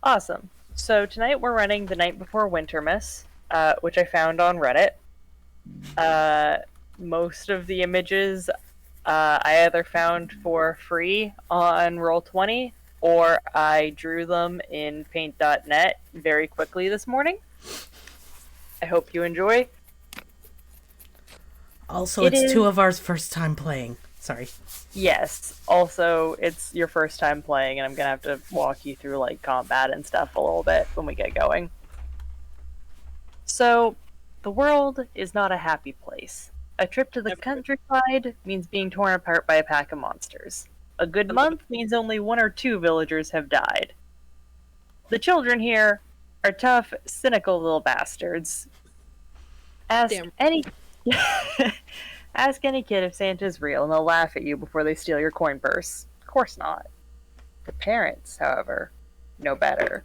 Awesome. So tonight we're running The Night Before Wintermas, which I found on Reddit. Uh, Most of the images I either found for free on Roll20 or I drew them in Paint.net very quickly this morning. I hope you enjoy. Also, It it's two is, of ours first time playing. Sorry. yes, also it's your first time playing, and I'm gonna have to walk you through like combat and stuff a little bit when we get going. So, the world is not a happy place. A trip to the countryside means being torn apart by a pack of monsters. A good month means only one or two villagers have died. The children here are tough, cynical little bastards. Ask Damn. any ask any kid if Santa's real and they'll laugh at you before they steal your coin purse. Of course not. The parents, however, know better.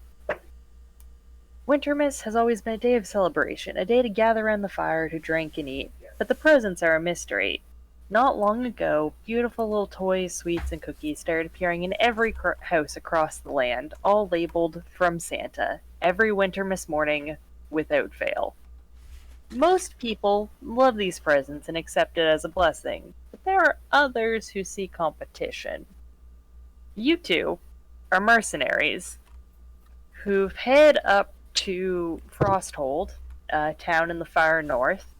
Wintermas has always been a day of celebration, a day to gather around the fire to drink and eat, but the presents are a mystery. Not long ago, beautiful little toys, sweets, and cookies started appearing in every house across the land, all labeled "From Santa," every Wintermas morning without fail. Most people love these presents and accept it as a blessing, but there are others who see competition. You two are mercenaries who've head up to Frosthold, a town in the far north,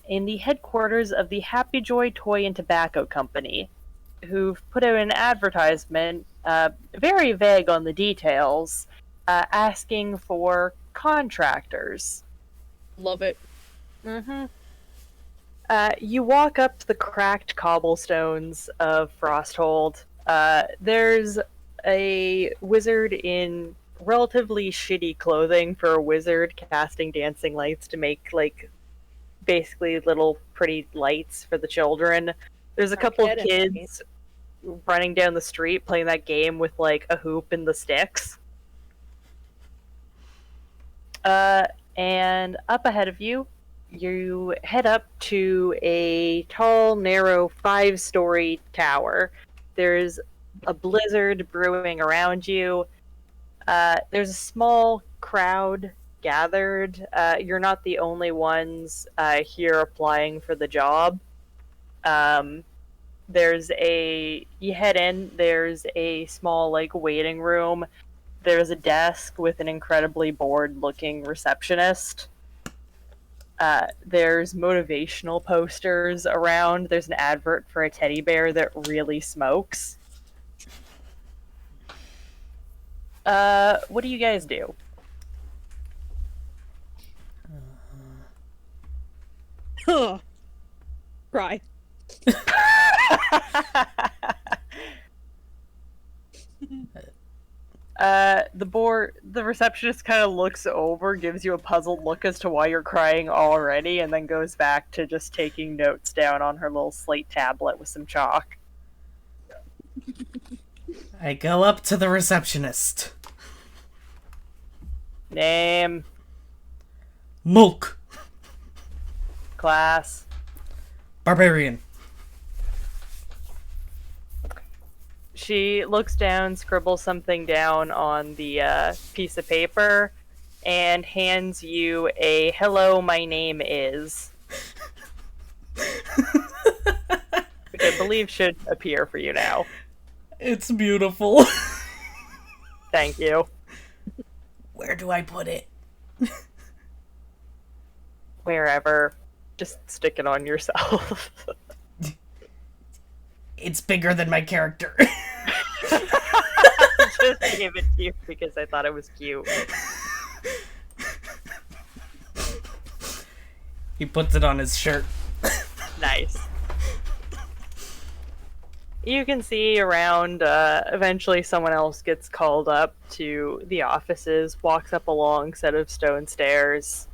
in the headquarters of the Happy Joy Toy and Tobacco Company, who've put out an advertisement, very vague on the details, asking for contractors. Love it. Mm-hmm. You walk up the cracked cobblestones of Frosthold. There's a wizard in relatively shitty clothing for a wizard casting dancing lights to make, like, basically little pretty lights for the children. There's a couple of kids running down the street playing that game with, like, a hoop and the sticks. And up ahead of you, you head up to a tall, narrow, 5-story tower. There's a blizzard brewing around you. There's a small crowd gathered. You're not the only ones here applying for the job. You head in, there's a small, like, waiting room. There's a desk with an incredibly bored looking receptionist. There's motivational posters around. There's an advert for a teddy bear that really smokes. What do you guys do? Cry. The receptionist kind of looks over, gives you a puzzled look as to why you're crying already, and then goes back to just taking notes down on her little slate tablet with some chalk. I go up to the receptionist. Name, Mulk. class. Barbarian. She looks down, scribbles something down on the piece of paper, and hands you a "Hello, my name is," which I believe should appear for you now. It's beautiful. Thank you. Where do I put it? Wherever. Just stick it on yourself. It's bigger than my character. Just gave it to you because I thought it was cute. He puts it on his shirt. Nice. You can see around, eventually someone else gets called up to the offices, walks up a long set of stone stairs.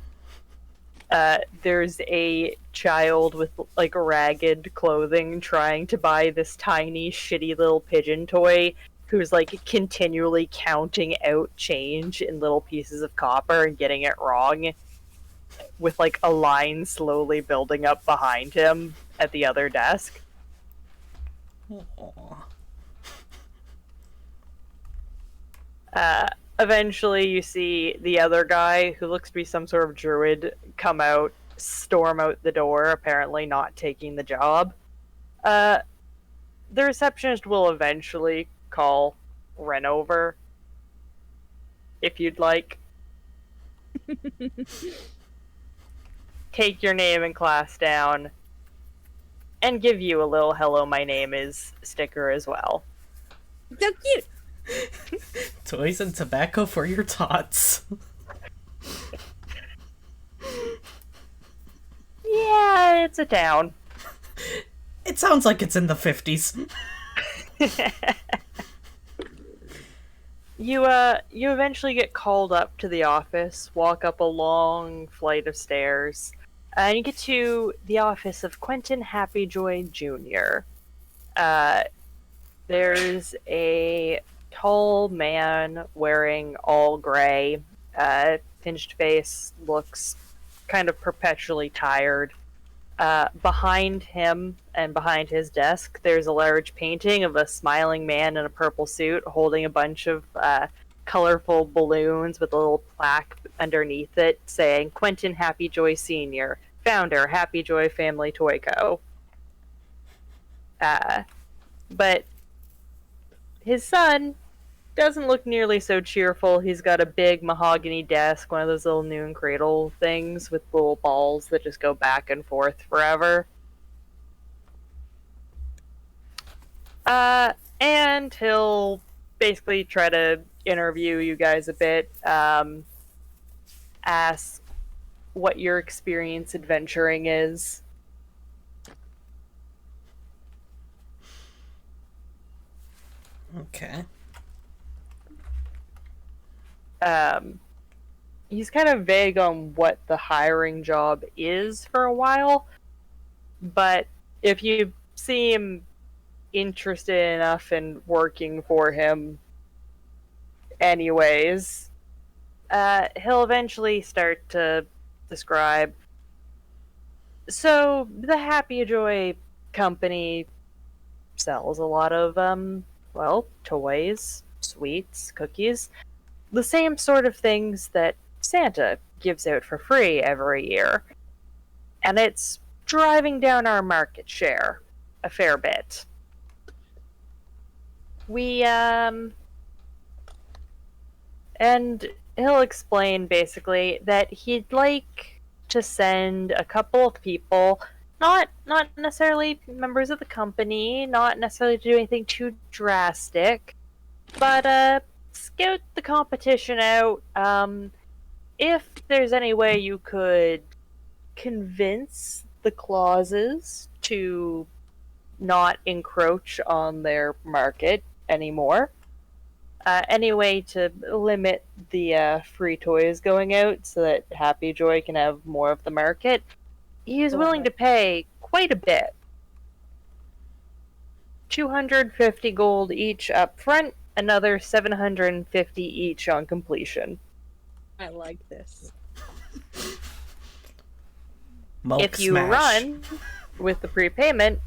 There's a child with, like, ragged clothing trying to buy this tiny, shitty little pigeon toy who's, like, continually counting out change in little pieces of copper and getting it wrong, with, like, a line slowly building up behind him at the other desk. Eventually, you see the other guy, who looks to be some sort of druid, come out, storm out the door, apparently not taking the job. The receptionist will eventually call Ren over, if you'd like. Take your name and class down, and give you a little "hello, my name is" sticker as well. So cute. Toys and tobacco for your tots. Yeah, it's a town. It sounds like it's in the 50s. You eventually get called up to the office, walk up a long flight of stairs, and you get to the office of Quentin Happyjoy Jr. There's a tall man wearing all gray, pinched face, looks kind of perpetually tired. Behind him and behind his desk, there's a large painting of a smiling man in a purple suit holding a bunch of colorful balloons with a little plaque underneath it saying Quentin Happyjoy Sr., founder, Happyjoy Family Toy Co. But his son doesn't look nearly so cheerful. He's got a big mahogany desk, one of those little noon cradle things with little balls that just go back and forth forever. And he'll basically try to interview you guys a bit, ask what your experience adventuring is. Okay. He's kind of vague on what the hiring job is for a while, but if you seem interested enough in working for him anyways, he'll eventually start to describe. So, the Happyjoy company sells a lot of, toys, sweets, cookies, the same sort of things that Santa gives out for free every year. And it's driving down our market share a fair bit. And he'll explain basically that he'd like to send a couple of people, not necessarily members of the company, not necessarily to do anything too drastic, but scout the competition out. If there's any way you could convince the clauses to not encroach on their market anymore. Any way to limit the free toys going out so that Happyjoy can have more of the market. He's willing to pay quite a bit. 250 gold each up front, another 750 each on completion. I like this. Milk if you smash. run with the prepayment,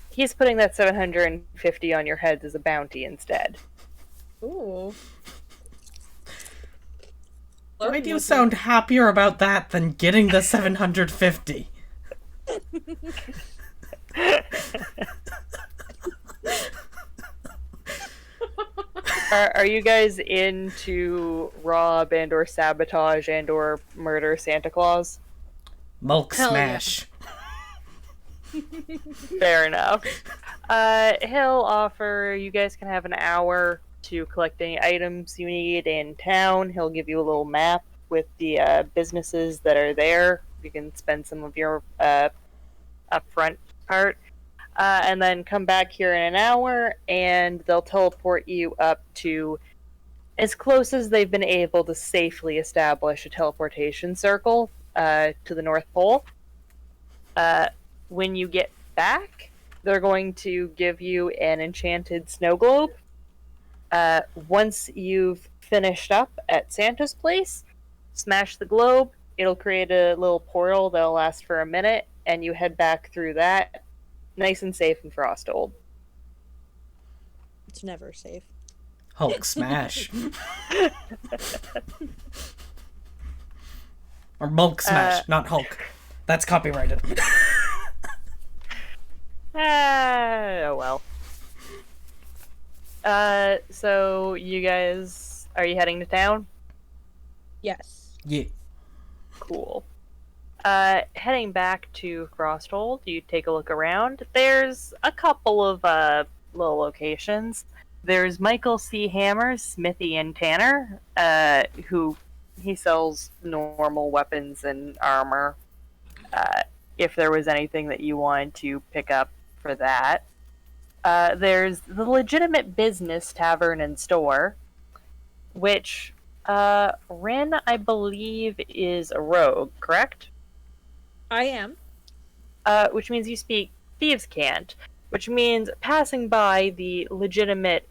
he's putting that 750 on your heads as a bounty instead. Ooh. Why do you sound happier about that than getting the 750? Are you guys into rob and or sabotage and or murder Santa Claus? Milk Hell smash. Fair enough. He'll offer, you guys can have an hour to collect any items you need in town. He'll give you a little map with the businesses that are there. You can spend some of your upfront part. And then come back here in an hour, and they'll teleport you up to as close as they've been able to safely establish a teleportation circle to the North Pole. When you get back, they're going to give you an enchanted snow globe. Once you've finished up at Santa's place, smash the globe. It'll create a little portal that'll last for a minute, and you head back through that, nice and safe in Frostold. It's never safe. Hulk smash. Or Bulk smash, not Hulk. That's copyrighted. Oh well. So you guys, are you heading to town? Yes. Yeah. Cool. Heading back to Frosthold, you take a look around. There's a couple of little locations. There's Michael C. Hammer's Smithy and Tanner, who he sells normal weapons and armor. If there was anything that you wanted to pick up for that. There's the Legitimate Business Tavern and Store, which Rin, I believe, is a rogue, correct? I am. Which means you speak Thieves' Cant, which means passing by the Legitimate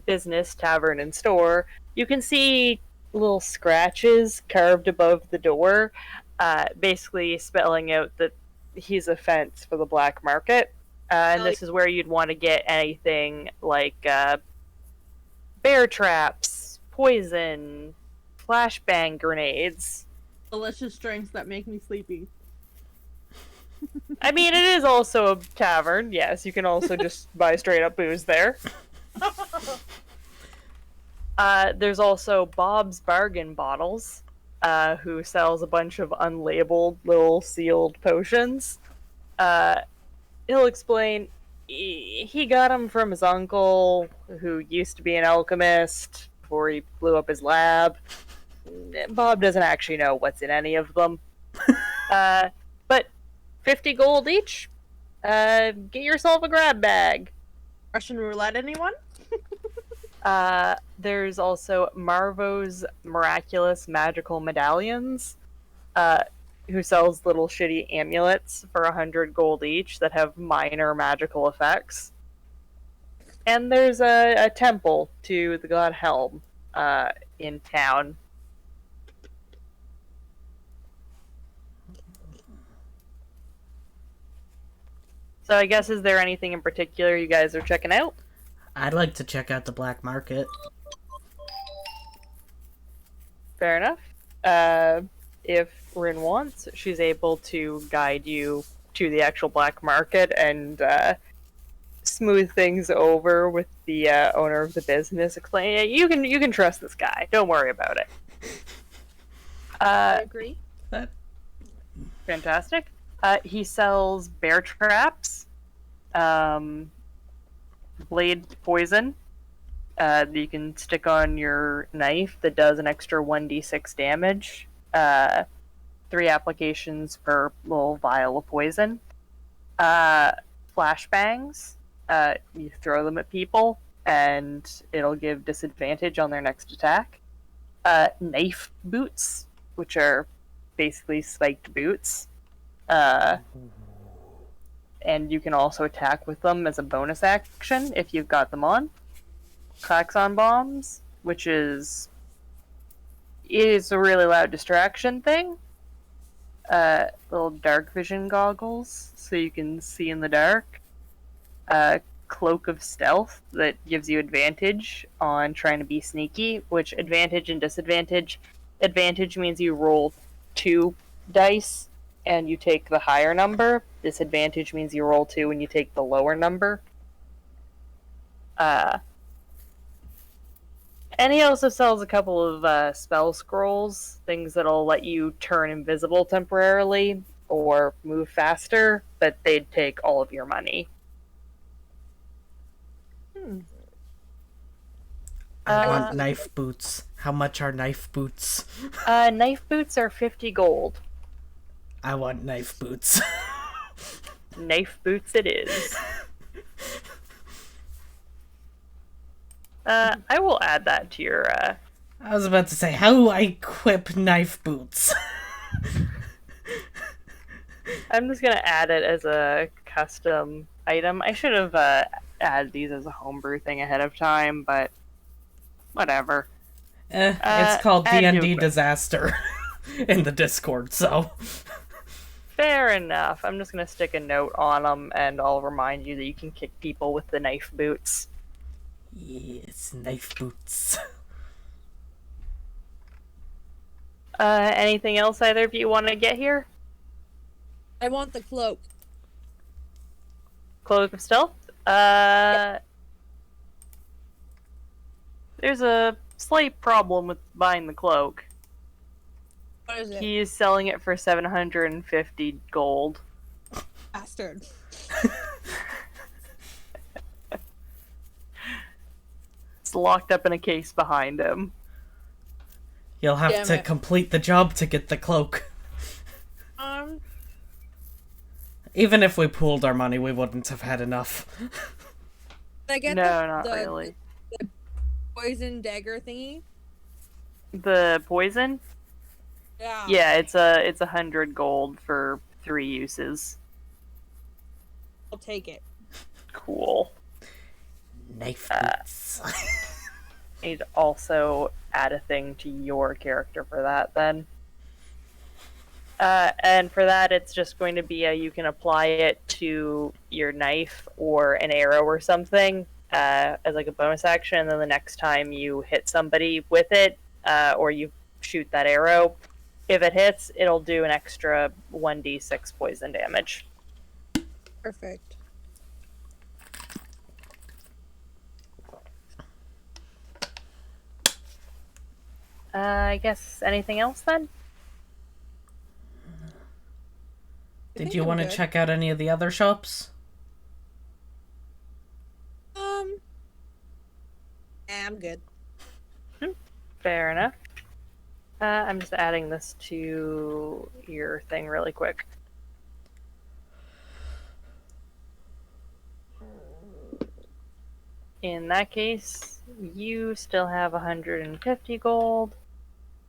Business Tavern and Store, you can see little scratches carved above the door, basically spelling out that he's a fence for the black market. And this is where you'd want to get anything like bear traps, poison, flashbang grenades. Delicious drinks that make me sleepy. I mean, it is also a tavern. Yes, you can also just buy straight up booze there. There's also Bob's Bargain Bottles, who sells a bunch of unlabeled little sealed potions. He'll explain he got them from his uncle, who used to be an alchemist before he blew up his lab. Bob doesn't actually know what's in any of them. But 50 gold each. Get yourself a grab bag. Russian roulette, anyone? There's also Marvo's Miraculous Magical Medallions, who sells little shitty amulets for 100 gold each that have minor magical effects. And there's a temple to the god Helm in town. So I guess, is there anything in particular you guys are checking out? I'd like to check out the black market. Fair enough. If Rin wants, she's able to guide you to the actual black market and smooth things over with the owner of the business. Explain, you can trust this guy. Don't worry about it. I agree. Fantastic. He sells bear traps, blade poison that you can stick on your knife that does an extra 1d6 damage. 3 applications per little vial of poison. Flashbangs. You throw them at people, and it'll give disadvantage on their next attack. Knife boots, which are basically spiked boots. And you can also attack with them as a bonus action if you've got them on. Klaxon bombs, which is a really loud distraction thing. Little dark vision goggles, so you can see in the dark. Cloak of stealth that gives you advantage on trying to be sneaky, which advantage and disadvantage. Advantage means you roll 2 dice and you take the higher number. Disadvantage means you roll 2 and you take the lower number. And he also sells a couple of spell scrolls, things that'll let you turn invisible temporarily or move faster, but they'd take all of your money. I want knife boots. How much are knife boots? Knife boots are 50 gold. I want knife boots. Knife boots it is. I will add that to your, I was about to say, how do I equip knife boots? I'm just gonna add it as a custom item. I should have added these as a homebrew thing ahead of time, but whatever. It's called add to D&D it. Disaster in the Discord, so... Fair enough. I'm just gonna stick a note on them, and I'll remind you that you can kick people with the knife boots. Yes, knife boots. Anything else either of you want to get here? I want the cloak. Cloak of Stealth? There's a slight problem with buying the cloak. What is it? He's selling it for 750 gold. Bastard. It's locked up in a case behind him. You'll have Damn to it. complete the job to get the cloak. Can Even if we pooled our money, we wouldn't have had enough. I get No, the, not the really. poison dagger thingy? The poison? Yeah. Yeah, it's 100 gold for 3 uses. I'll take it. Cool. Knife boots. I'd also add a thing to your character for that then. And for that, it's just going to be you can apply it to your knife or an arrow or something as like a bonus action, and then the next time you hit somebody with it, or you shoot that arrow, if it hits, it'll do an extra 1d6 poison damage. Perfect. I guess anything else then? Did you want to check out any of the other shops? I'm good. Fair enough. I'm just adding this to your thing really quick. In that case, you still have 150 gold,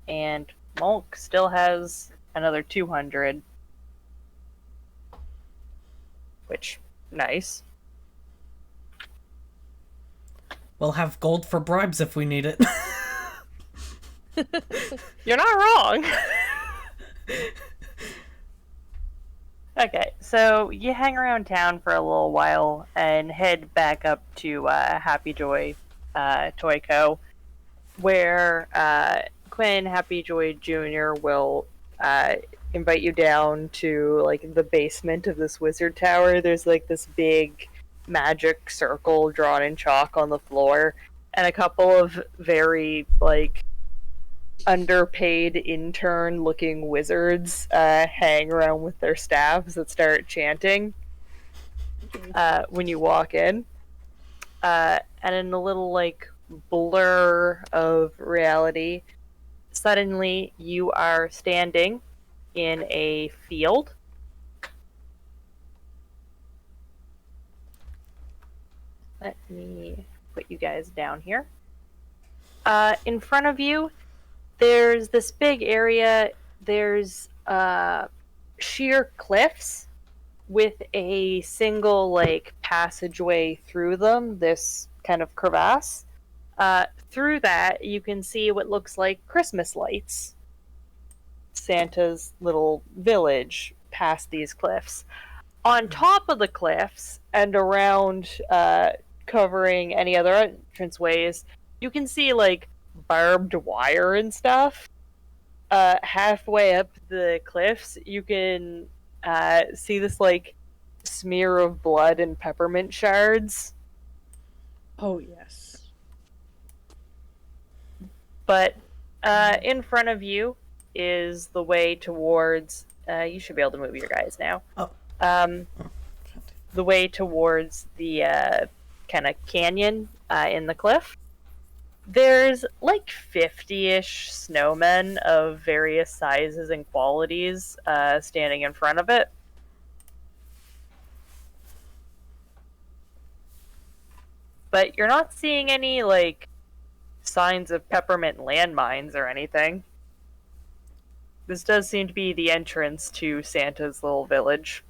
and Mulk still has another 200. Which, nice. We'll have gold for bribes if we need it. You're not wrong! Okay, so you hang around town for a little while and head back up to Happy Joy Toy Co., where Quinn Happy Joy Jr. will invite you down to like the basement of this wizard tower. There's like this big magic circle drawn in chalk on the floor, and a couple of very like underpaid intern looking wizards hang around with their staffs that start chanting when you walk in, and in a little like blur of reality, suddenly you are standing in a field. Let me put you guys down here. In front of you, there's this big area. There's sheer cliffs with a single like passageway through them, this kind of crevasse. Through that, you can see what looks like Christmas lights. Santa's little village past these cliffs. On top of the cliffs and around, covering any other entranceways, you can see like barbed wire and stuff. Halfway up the cliffs, you can see this like smear of blood and peppermint shards. Oh, yes. But in front of you is the way towards. You should be able to move your guys now. Oh. The way towards the kind of canyon in the cliff. There's like 50-ish snowmen of various sizes and qualities standing in front of it. But you're not seeing any like signs of peppermint landmines or anything. This does seem to be the entrance to Santa's little village.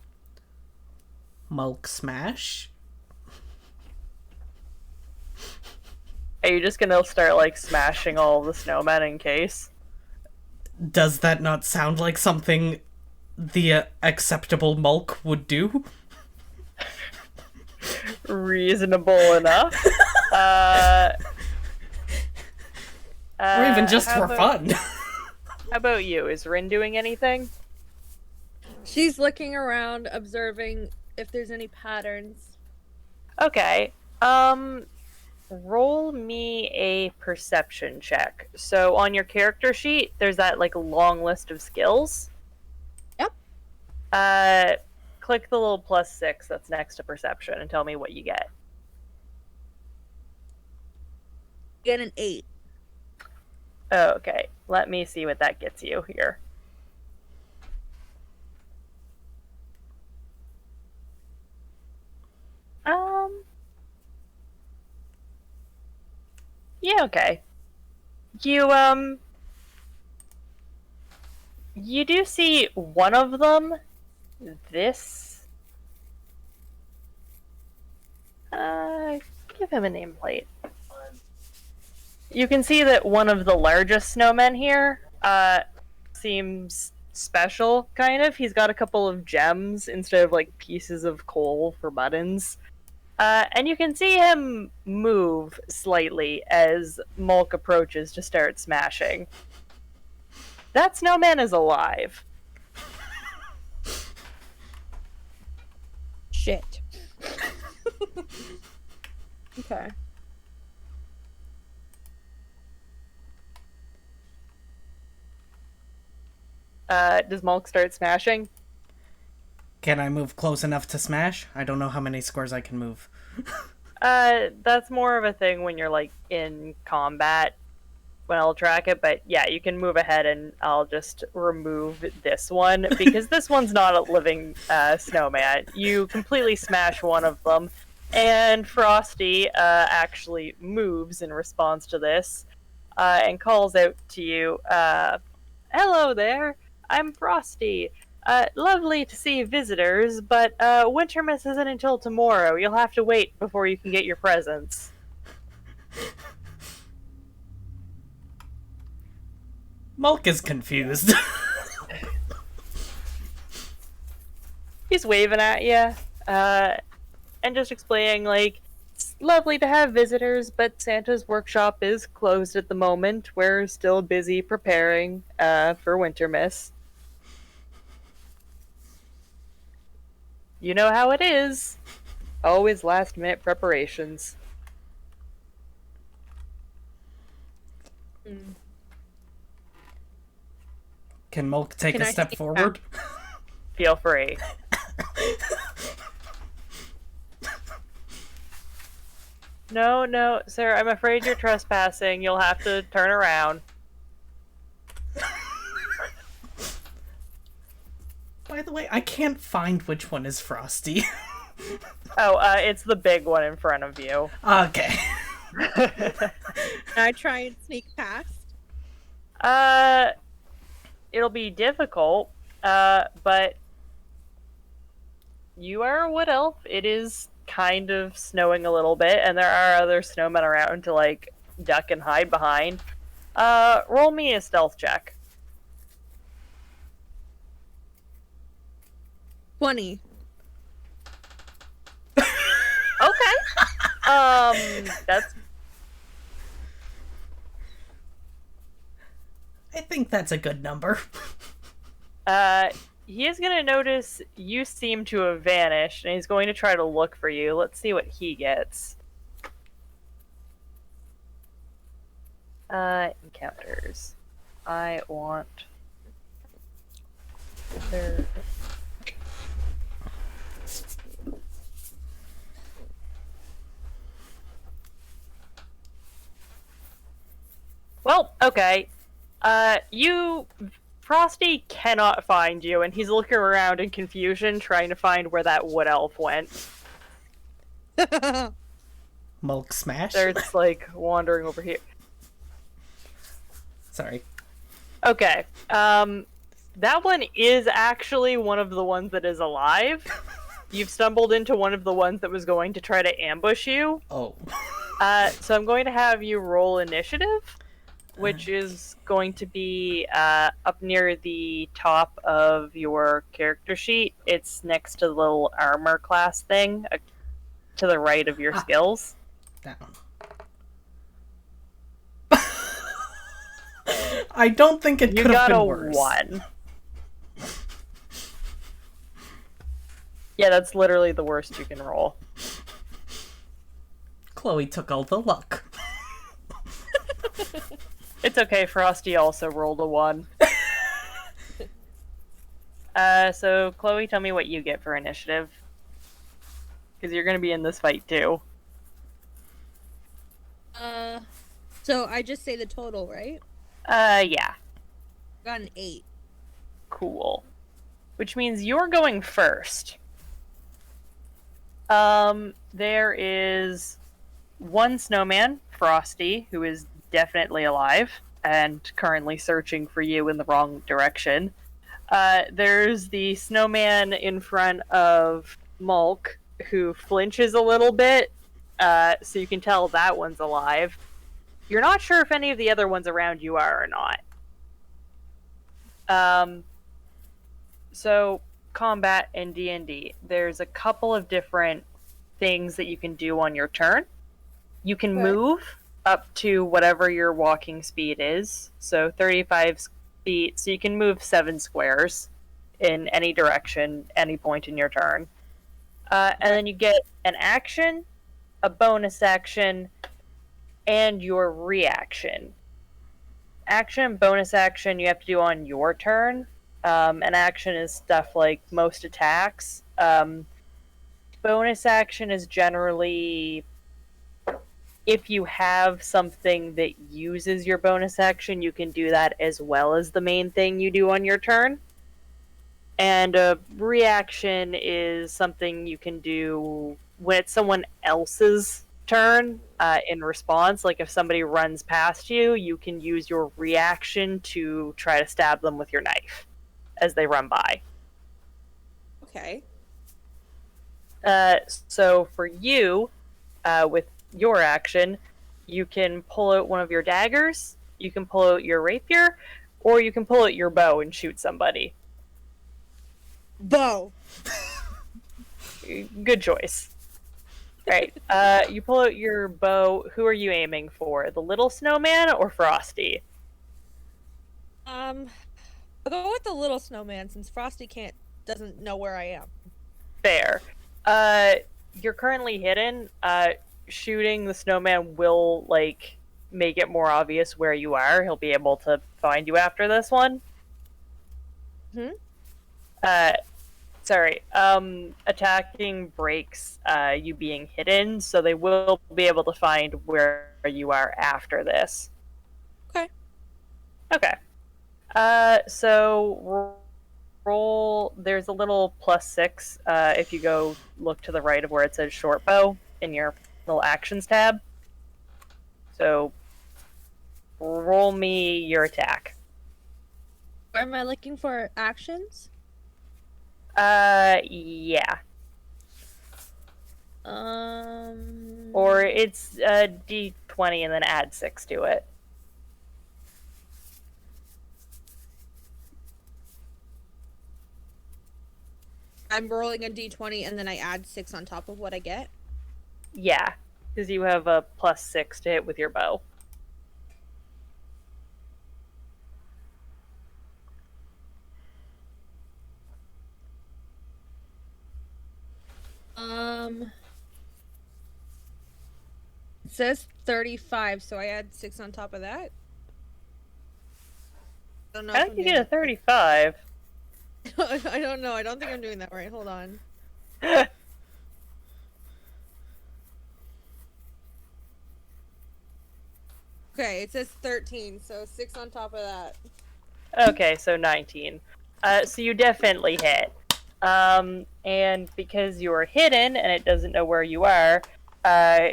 Mulk smash? Are you just gonna start like smashing all the snowmen in case? Does that not sound like something the acceptable Mulk would do? Reasonable enough. Or even just how for about- fun. How about you? Is Rin doing anything? She's looking around, observing if there's any patterns. Okay. Roll me a perception check. So on your character sheet, there's that like long list of skills. Yep. Click the little +6 that's next to perception and tell me what you get. Get an 8. Oh, okay. Let me see what that gets you here. Yeah, okay. You do see one of them. This. Give him a nameplate. You can see that one of the largest snowmen here, seems special, kind of. He's got a couple of gems instead of, like, pieces of coal for buttons. And you can see him move slightly as Mulk approaches to start smashing. That snowman is alive. Shit. Okay. Does Mulk start smashing? Can I move close enough to smash? I don't know how many squares I can move. That's more of a thing when you're, like, in combat, when I'll track it, but yeah, you can move ahead and I'll just remove this one, because this one's not a living snowman. You completely smash one of them, and Frosty actually moves in response to this, and calls out to you, "Hello there, I'm Frosty. Lovely to see visitors, but Wintermas isn't until tomorrow. You'll have to wait before you can get your presents." Mulk is confused. He's waving at you, and just explaining, like, it's lovely to have visitors, but Santa's workshop is closed at the moment. We're still busy preparing for Wintermas. You know how it is. Always last-minute preparations. Can Mulk take Can a I step take forward? Feel free. No, sir, I'm afraid you're trespassing. You'll have to turn around. By the way, I can't find which one is Frosty. Oh, it's the big one in front of you. Okay. Can I try and sneak past? It'll be difficult, but you are a wood elf. It is kind of snowing a little bit, and there are other snowmen around to, like, duck and hide behind. Roll me a stealth check. 20. Okay. That's I think that's a good number. he is going to notice you seem to have vanished, and he's going to try to look for you. Let's see what he gets. Encounters. I want... There... Well, okay. Frosty cannot find you, and he's looking around in confusion, trying to find where that wood elf went. Mulk smash? There's, like, wandering over here. Sorry. Okay, that one is actually one of the ones that is alive. You've stumbled into one of the ones that was going to try to ambush you. Oh. So I'm going to have you roll initiative, which is going to be up near the top of your character sheet. It's next to the little armor class thing, to the right of your skills. That one. I don't think it You could have got a been worse. 1. Yeah, that's literally the worst you can roll. Chloe took all the luck. It's okay, Frosty also rolled a 1. So Chloe, tell me what you get for initiative. Because you're gonna be in this fight too. So I just say the total, right? Yeah. Got an 8. Cool. Which means you're going first. There is one snowman, Frosty, who is definitely alive and currently searching for you in the wrong direction. There's the snowman in front of Mulk, who flinches a little bit, so you can tell that one's alive. You're not sure if any of the other ones around you are or not. So combat in D&D, there's a couple of different things that you can do on your turn. You can Okay. move up to whatever your walking speed is, so 35 feet, so you can move 7 squares in any direction, any point in your turn. And then you get an action, a bonus action, and your reaction. Action and bonus action you have to do on your turn. An action is stuff like most attacks. Bonus action is generally if you have something that uses your bonus action, you can do that as well as the main thing you do on your turn. And a reaction is something you can do when it's someone else's turn in response. Like if somebody runs past you, you can use your reaction to try to stab them with your knife as they run by. Okay. So for you, with your action, you can pull out one of your daggers, you can pull out your rapier, or you can pull out your bow and shoot somebody. Bow. Good choice. Right. You pull out your bow. Who are you aiming for? The little snowman or Frosty? I'll go with the little snowman since Frosty doesn't know where I am. Fair. You're currently hidden. Shooting the snowman will, make it more obvious where you are. He'll be able to find you after this one. Sorry. Attacking breaks you being hidden, so they will be able to find where you are after this. Okay. Okay. So roll. There's a little +6 if you go look to the right of where it says short bow in your little actions tab. So roll me your attack. Where am I looking for actions? Yeah. Or it's D20 and then add 6 to it. I'm rolling a d20 and then I add 6 on top of what I get. Yeah, because you have a +6 to hit with your bow. It says 35, so I add 6 on top of that. Don't know. How did you get a 35? I don't know. I don't think I'm doing that right. Hold on. Okay, it says 13, so 6 on top of that. Okay, so 19. So you definitely hit. And because you're hidden and it doesn't know where you are,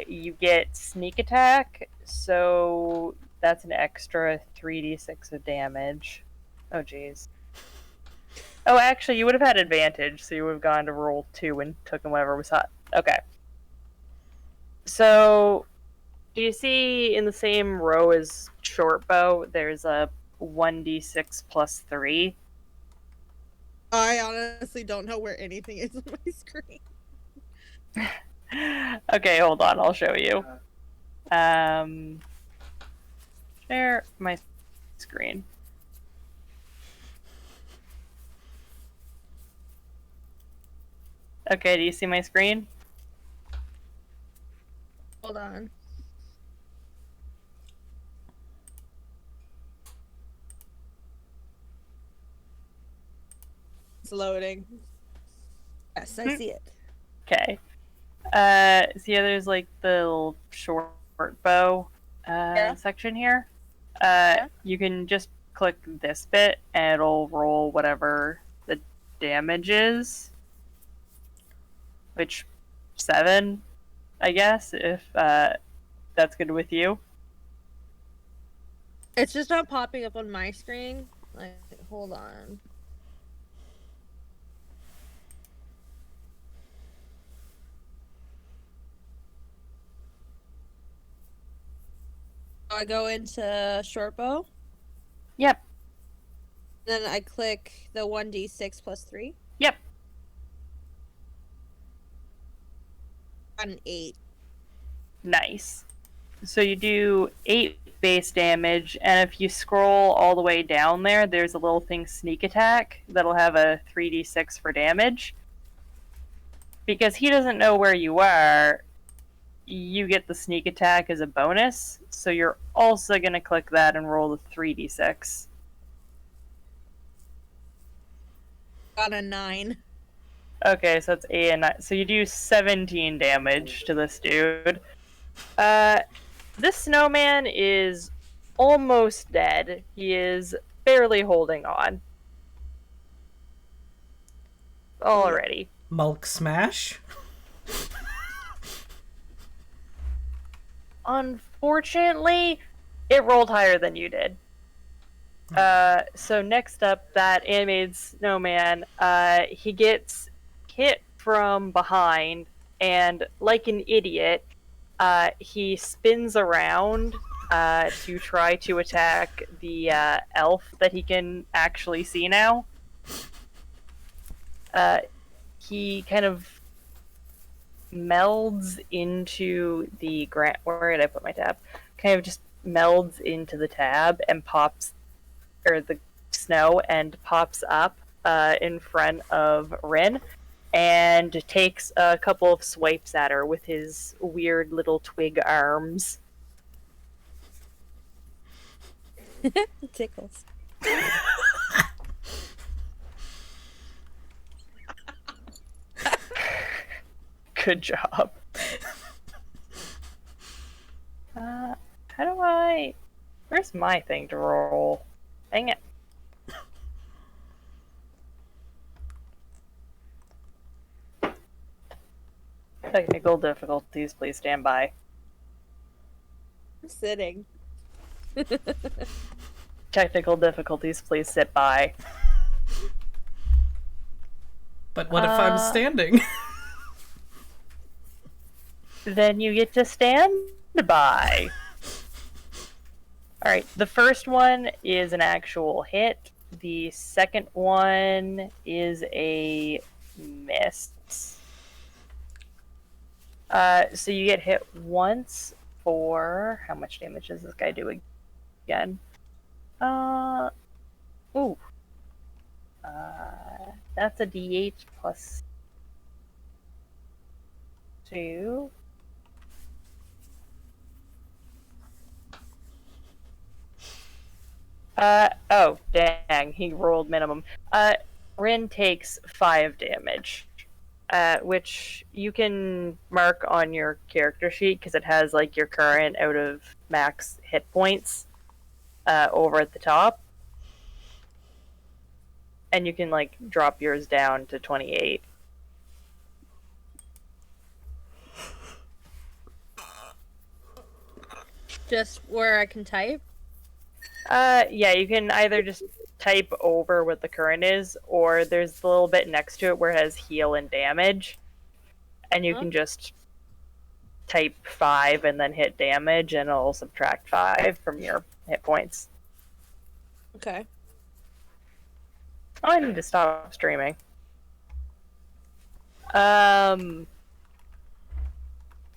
you get sneak attack. So that's an extra 3d6 of damage. Oh, jeez. Oh, actually, you would have had advantage, so you would have gone to roll 2 and taken whatever was hot. Okay. So, do you see in the same row as short bow, there's a 1d6 plus 3? I honestly don't know where anything is on my screen. Okay, hold on, I'll show you. Share my screen. Okay, do you see my screen? Hold on. It's loading. Yes, I see it. Okay. See how there's like the little short bow section here? You can just click this bit and it'll roll whatever the damage is. Which, 7, I guess, if that's good with you. It's just not popping up on my screen. Like, hold on. I go into short bow. Yep. Then I click the 1d6 plus 3. Yep. Got an 8. Nice. So you do 8 base damage, and if you scroll all the way down there, there's a little thing, sneak attack, that'll have a 3d6 for damage. Because he doesn't know where you are, you get the sneak attack as a bonus, so you're also going to click that and roll the 3d6. Got a 9. Okay, so that's 8 and 9. So you do 17 damage to this dude. This snowman is almost dead. He is barely holding on. Already. Mulk smash? Unfortunately, it rolled higher than you did. So next up, that animated snowman, he gets hit from behind, and like an idiot, he spins around to try to attack the elf that he can actually see now. He kind of melds into the where did I put my tab? Kind of just melds into the tab and pops, or the snow, and pops up in front of Rin, and takes a couple of swipes at her with his weird little twig arms. It tickles. Good job. How do I... Where's my thing to roll? Dang it. Technical difficulties, please stand by. I'm sitting. Technical difficulties, please sit by. But what if I'm standing? Then you get to stand by. Alright, the first one is an actual hit. The second one is a miss. So you get hit once for... How much damage does this guy do again? Ooh. That's a D8 plus 2. Oh, dang, he rolled minimum. Rin takes 5 damage, which you can mark on your character sheet, because it has, like, your current out of max hit points, over at the top. And you can, like, drop yours down to 28. Just where I can type? Yeah, you can either just type over what the current is, or there's the little bit next to it where it has heal and damage, and you can just type 5 and then hit damage, and it'll subtract 5 from your hit points. Okay. Oh, I need to stop streaming. So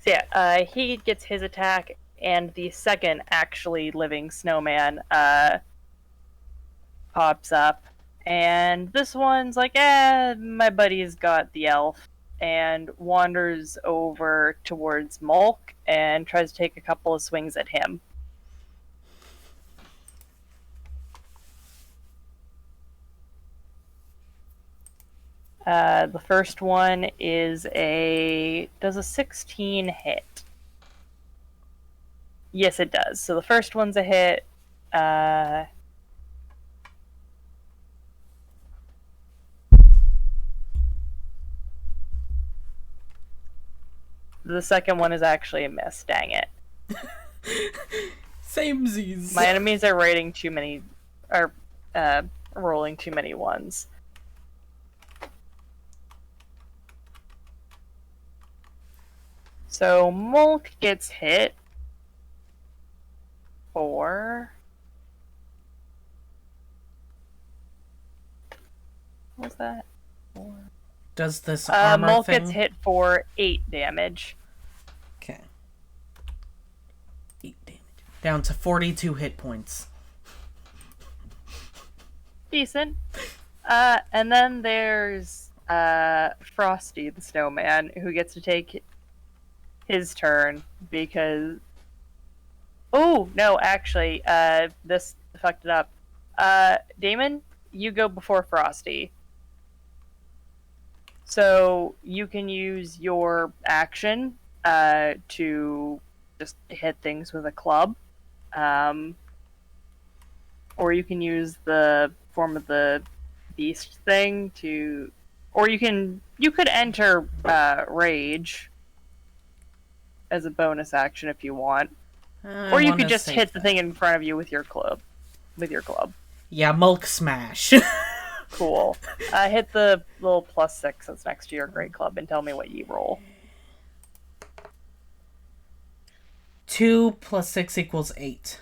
yeah, he gets his attack, and the second actually living snowman pops up, and this one's like, my buddy's got the elf, and wanders over towards Mulk and tries to take a couple of swings at him. The first one is does a 16 hit? Yes, it does. So the first one's a hit. The second one is actually a miss. Dang it. Same Z's. My enemies are rolling too many ones. So Mulk gets hit for... What was that? Does this armor Mulk thing... gets hit for 8 damage. Okay. 8 damage. Down to 42 hit points. Decent. And then there's Frosty the Snowman, who gets to take his turn because... Oh, no, actually, this fucked it up. Damon, you go before Frosty. So you can use your action to just hit things with a club. Or you can use the form of the beast thing to... Or you could enter Rage as a bonus action if you want. Or you could just hit the thing in front of you with your club. Yeah, Mulk Smash. Cool. Hit the little +6 that's next to your great club and tell me what you roll. 2 + 6 = 8.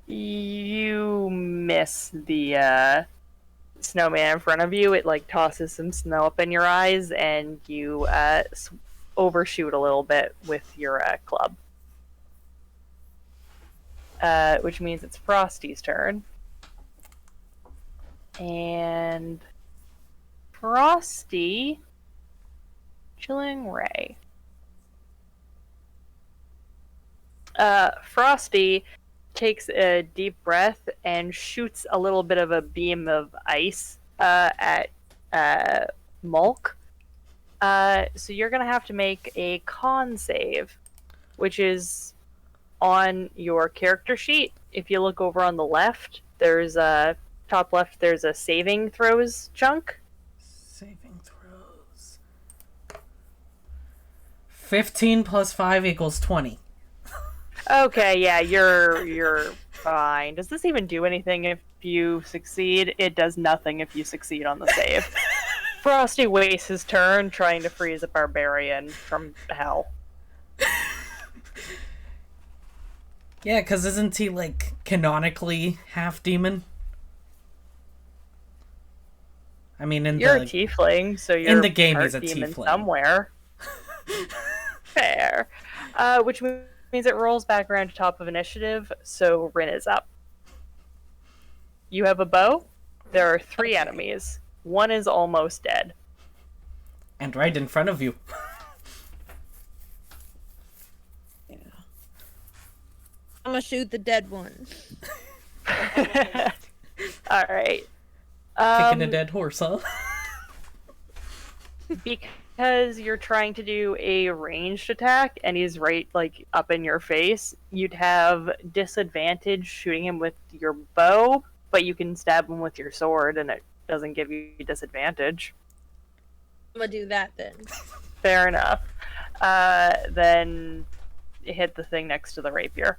You miss the snowman in front of you. It like tosses some snow up in your eyes, and you overshoot a little bit with your club. Which means it's Frosty's turn. And Frosty, Chilling Ray. Frosty takes a deep breath and shoots a little bit of a beam of ice at Mulk. So you're gonna have to make a con save, which is on your character sheet. If you look over on the left, there's a top left. There's a saving throws chunk. Saving throws. 15 + 5 = 20. Okay, yeah, you're fine. Does this even do anything if you succeed? It does nothing if you succeed on the save. Frosty wastes his turn trying to freeze a barbarian from hell. Yeah, because isn't he, like, canonically half demon? I mean, You're a tiefling, so you're in the game part he's a demon tiefling. somewhere. Fair. Which means it rolls back around to top of initiative, so Rin is up. You have a bow. There are 3 enemies. One is almost dead. And right in front of you. Yeah. I'm gonna shoot the dead one. Alright. Kicking a dead horse, huh? Because you're trying to do a ranged attack and he's right like up in your face, you'd have disadvantage shooting him with your bow, but you can stab him with your sword and it doesn't give you disadvantage. I'm gonna do that then. Fair enough. Then hit the thing next to the rapier.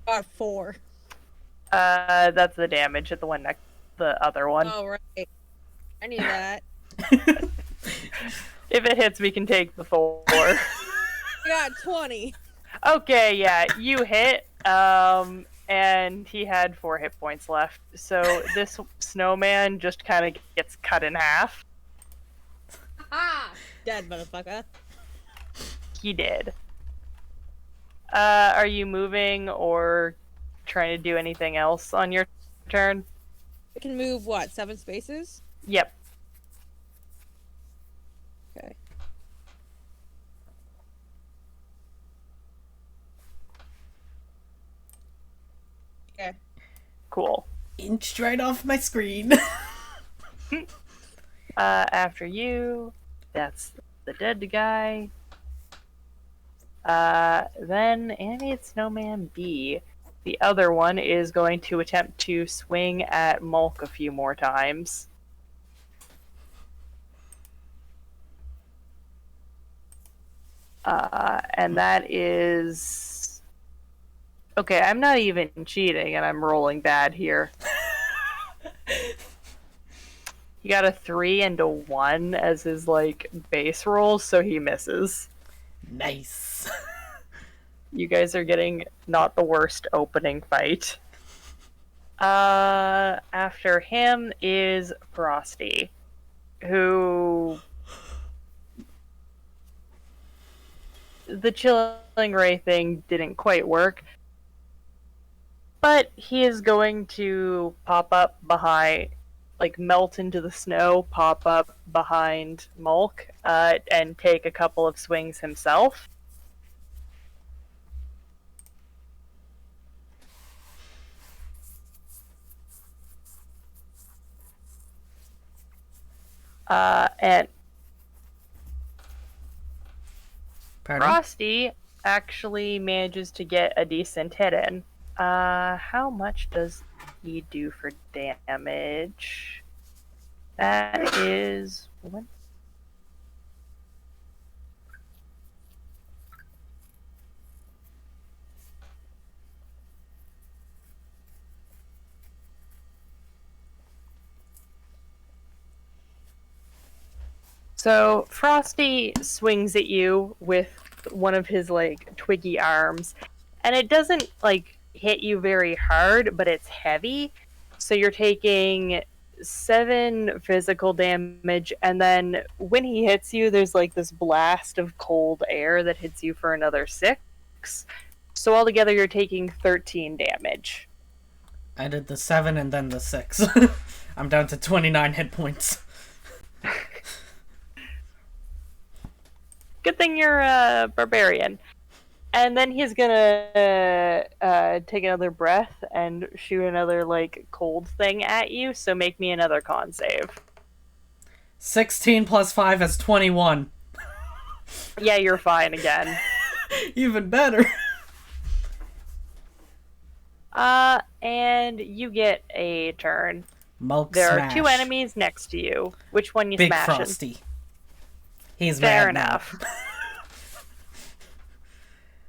Got 4. That's the damage. Hit the one next, the other one. Oh right, I knew that. If it hits, we can take the 4. I got 20. Okay, yeah, you hit. And he had 4 hit points left. So this snowman just kind of gets cut in half. Ah, dead motherfucker. He did. Are you moving or trying to do anything else on your turn? I can move what, 7 spaces? Yep. Okay. Okay. Cool. Inched right off my screen. After you, that's the dead guy. Then Animated Snowman B. The other one is going to attempt to swing at Mulk a few more times. And that is... Okay, I'm not even cheating, and I'm rolling bad here. He got a 3 and a 1 as his, like, base roll, so he misses. Nice. You guys are getting not the worst opening fight. After him is Frosty, who... The Chilling Ray thing didn't quite work, but he is going to pop up behind, like melt into the snow, pop up behind Mulk, and take a couple of swings himself. And Pardon? Frosty actually manages to get a decent hit in. How much does he do for damage? That is one. So Frosty swings at you with one of his like twiggy arms, and it doesn't like hit you very hard, but it's heavy. So you're taking 7 physical damage, and then when he hits you, there's like this blast of cold air that hits you for another 6. So altogether, you're taking 13 damage. I did the 7 and then the 6. I'm down to 29 hit points. Good thing you're a barbarian. And then he's gonna take another breath and shoot another like cold thing at you. So make me another con save. 16 plus 5 is 21. Yeah, you're fine again. Even better. And you get a turn. Mulk There smash. are 2 enemies next to you. Which one you Big smashing? Frosty. He's Fair mad now. enough.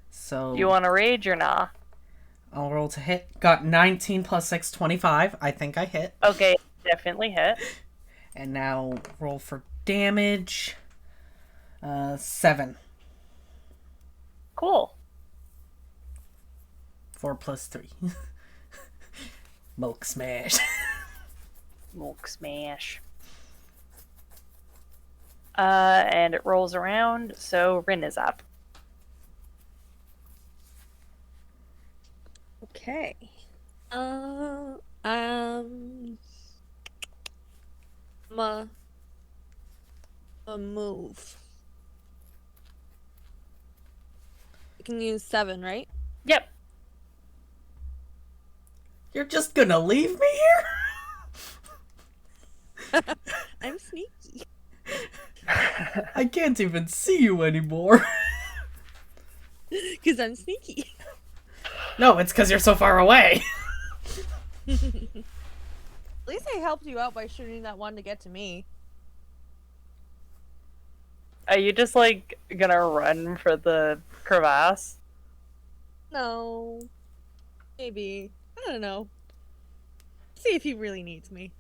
So You want to rage or not? I'll roll to hit. Got 19 plus 6, 25. I think I hit. Okay, definitely hit. And now roll for damage. 7. Cool. 4 plus 3. Mulk smash. Mulk smash. And it rolls around, so Rin is up. Okay. A move. You can use 7, right? Yep. You're just gonna leave me here? I'm sneaky. I can't even see you anymore. Because I'm sneaky. No, it's because you're so far away. At least I helped you out by shooting that one to get to me. Are you just like gonna run for the crevasse? No. Maybe. I don't know. See if he really needs me.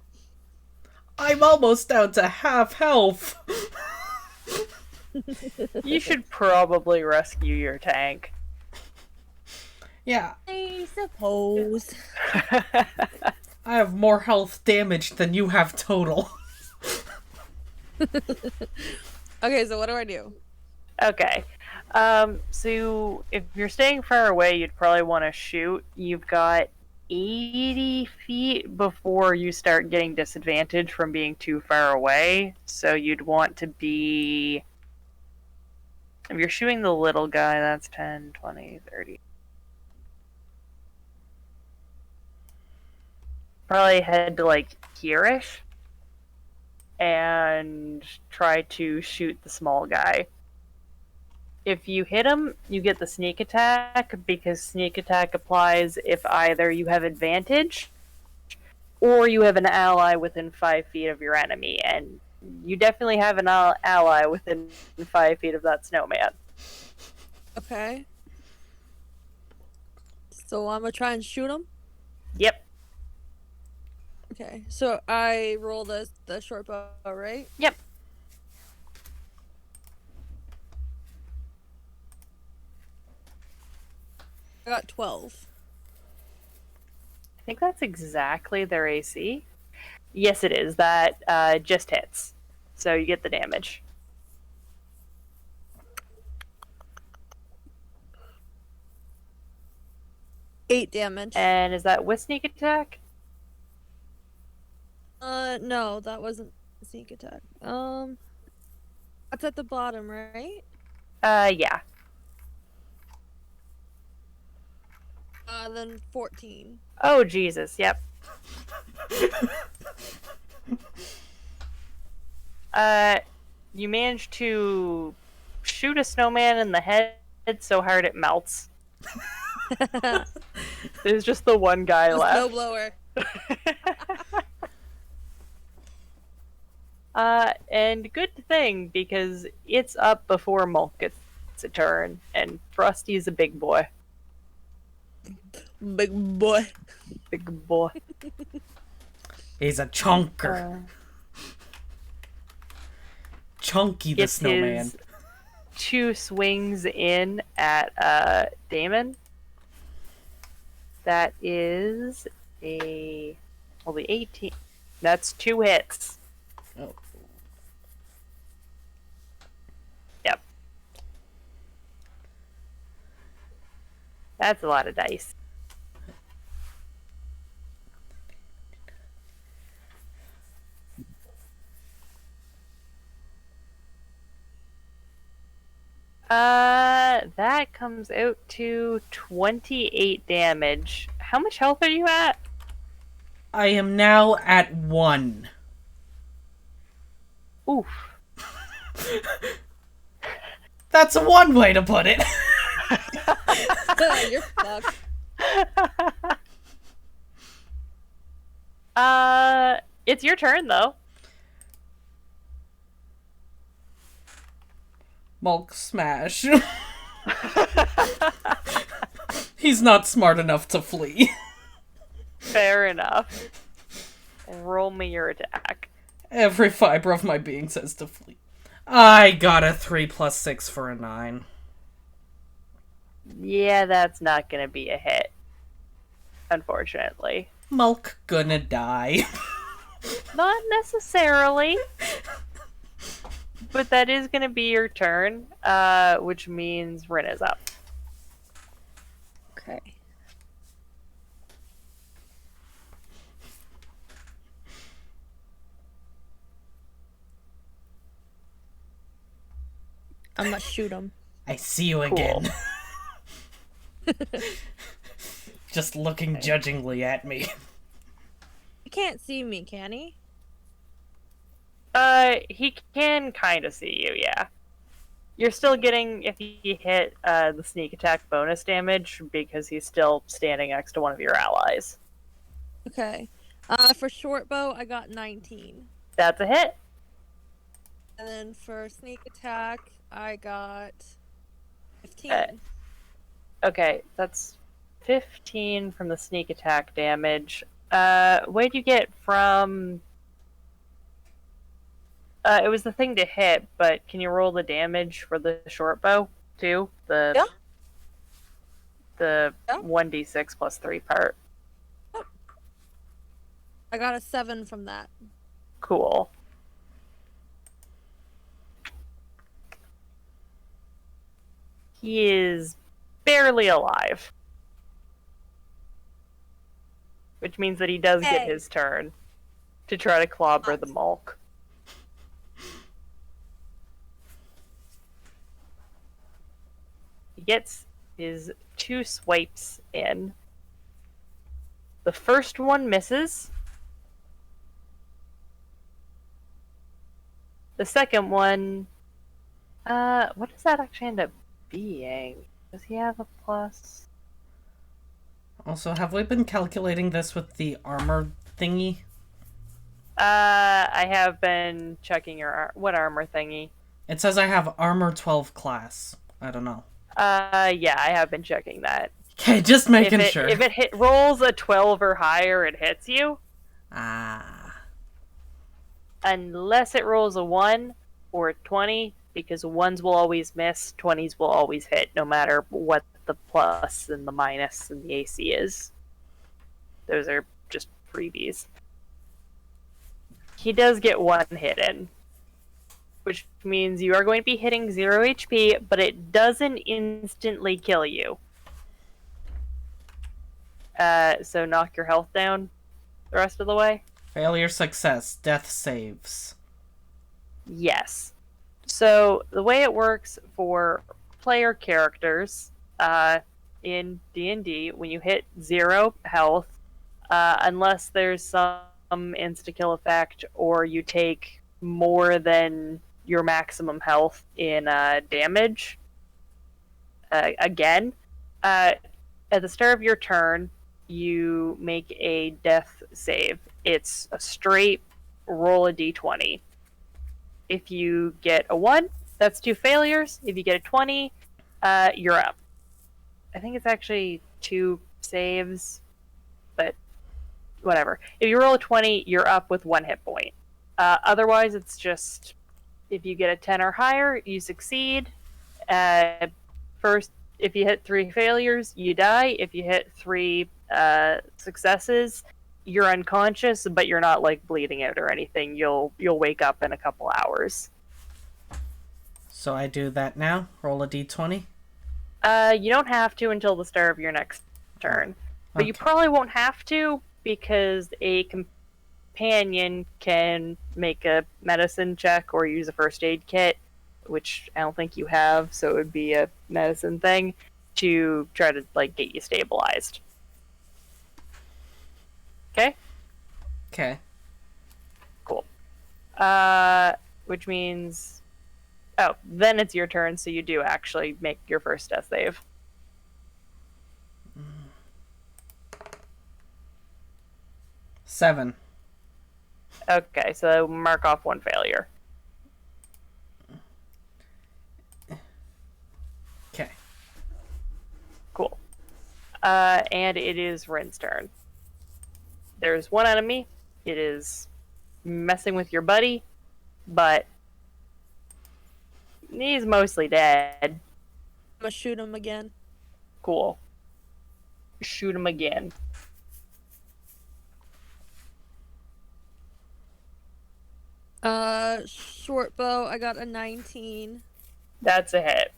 I'm almost down to half health. You should probably rescue your tank. Yeah, I suppose. I have more health damage than you have total. Okay, so what do I do? Okay. So if you're staying far away, you'd probably want to shoot. You've got 80 feet before you start getting disadvantage from being too far away. So you'd want to be. If you're shooting the little guy, that's 10, 20, 30. Probably head to like here-ish and try to shoot the small guy. If you hit him, you get the sneak attack because sneak attack applies if either you have advantage or you have an ally within 5 feet of your enemy, and you definitely have an ally within 5 feet of that snowman. Okay. So I'm gonna try and shoot him. Yep. Okay. So I roll the short bow, right? Yep. I got 12. I think that's exactly their AC. Yes, it is. That just hits. So you get the damage. Eight damage. And is that with sneak attack? No, that wasn't a sneak attack. That's at the bottom, right? Yeah. Then 14. Oh, Jesus. Yep. You managed to shoot a snowman in the head so hard it melts. There's just the one guy The left. snowblower. And good thing, because it's up before Mulk gets a turn, and Frosty's a big boy. Big boy. Big boy. He's a chunker. Chunky the Gets snowman. his 2 swings in at Damon. That is a 18. That's 2 hits. Oh. Yep. That's a lot of dice. That comes out to 28 damage. How much health are you at? I am now at 1. Oof. That's one way to put it. You're fucked. It's your turn though. Mulk smash. He's not smart enough to flee. Fair enough. Roll me your attack. Every fiber of my being says to flee. I got a 3 plus 6 for a 9. Yeah, that's not gonna be a hit. Unfortunately. Mulk gonna die. Not necessarily. But that is gonna be your turn, which means Rin is up. Okay. I'm gonna shoot him. I see you Cool. again. Just looking judgingly at me. He can't see me, can he? He can kind of see you, yeah. You're still getting, if he hit, the sneak attack bonus damage, because he's still standing next to one of your allies. Okay. For short bow, I got 19. That's a hit. And then for sneak attack, I got 15. Okay, that's 15 from the sneak attack damage. What'd you get from... it was the thing to hit, but can you roll the damage for the short bow, too? The 1d6 plus 3 part. I got a 7 from that. Cool. He is barely alive. Which means that he does get Hey. his turn to try to clobber the Mulk. He gets his 2 swipes in. The first one misses. The second one, what does that actually end up being? Does he have a plus? Also, have we been calculating this with the armor thingy? I have been checking your what armor thingy. It says I have armor 12 class. I don't know. Yeah, I have been checking that. Okay, just making sure. If it rolls a 12 or higher, it hits you. Ah. Unless it rolls a 1 or a 20, because 1s will always miss, 20s will always hit, no matter what the plus and the minus and the AC is. Those are just freebies. He does get 1 hit in, which means you are going to be hitting 0 HP, but it doesn't instantly kill you. So knock your health down the rest of the way. Failure, success, death saves. Yes. So the way it works for player characters in D&D, when you hit 0 health, unless there's some insta-kill effect or you take more than your maximum health in damage, again, at the start of your turn, you make a death save. It's a straight roll a d20. If you get a 1, that's 2 failures. If you get a 20, you're up. I think it's actually 2 saves, but whatever. If you roll a 20, you're up with 1 hit point. Otherwise, it's just if you get a 10 or higher, you succeed. First, if you hit 3 failures, you die. If you hit 3 successes, you're unconscious, but you're not like bleeding out or anything. You'll wake up in a couple hours. So I do that now? Roll a d20? You don't have to until the start of your next turn. But you Okay. probably won't have to because a companion can make a medicine check or use a first aid kit, which I don't think you have, so it would be a medicine thing to try to like get you stabilized. Okay? Okay. Cool. Which means... Oh, then it's your turn, so you do actually make your first death save. Seven. Okay, so mark off 1 failure. Okay. Cool. And it is Rin's turn. There's 1 enemy. It is messing with your buddy, but he's mostly dead. I'm gonna shoot him again. Cool. Shoot him again. Short bow, I got a 19. That's a hit.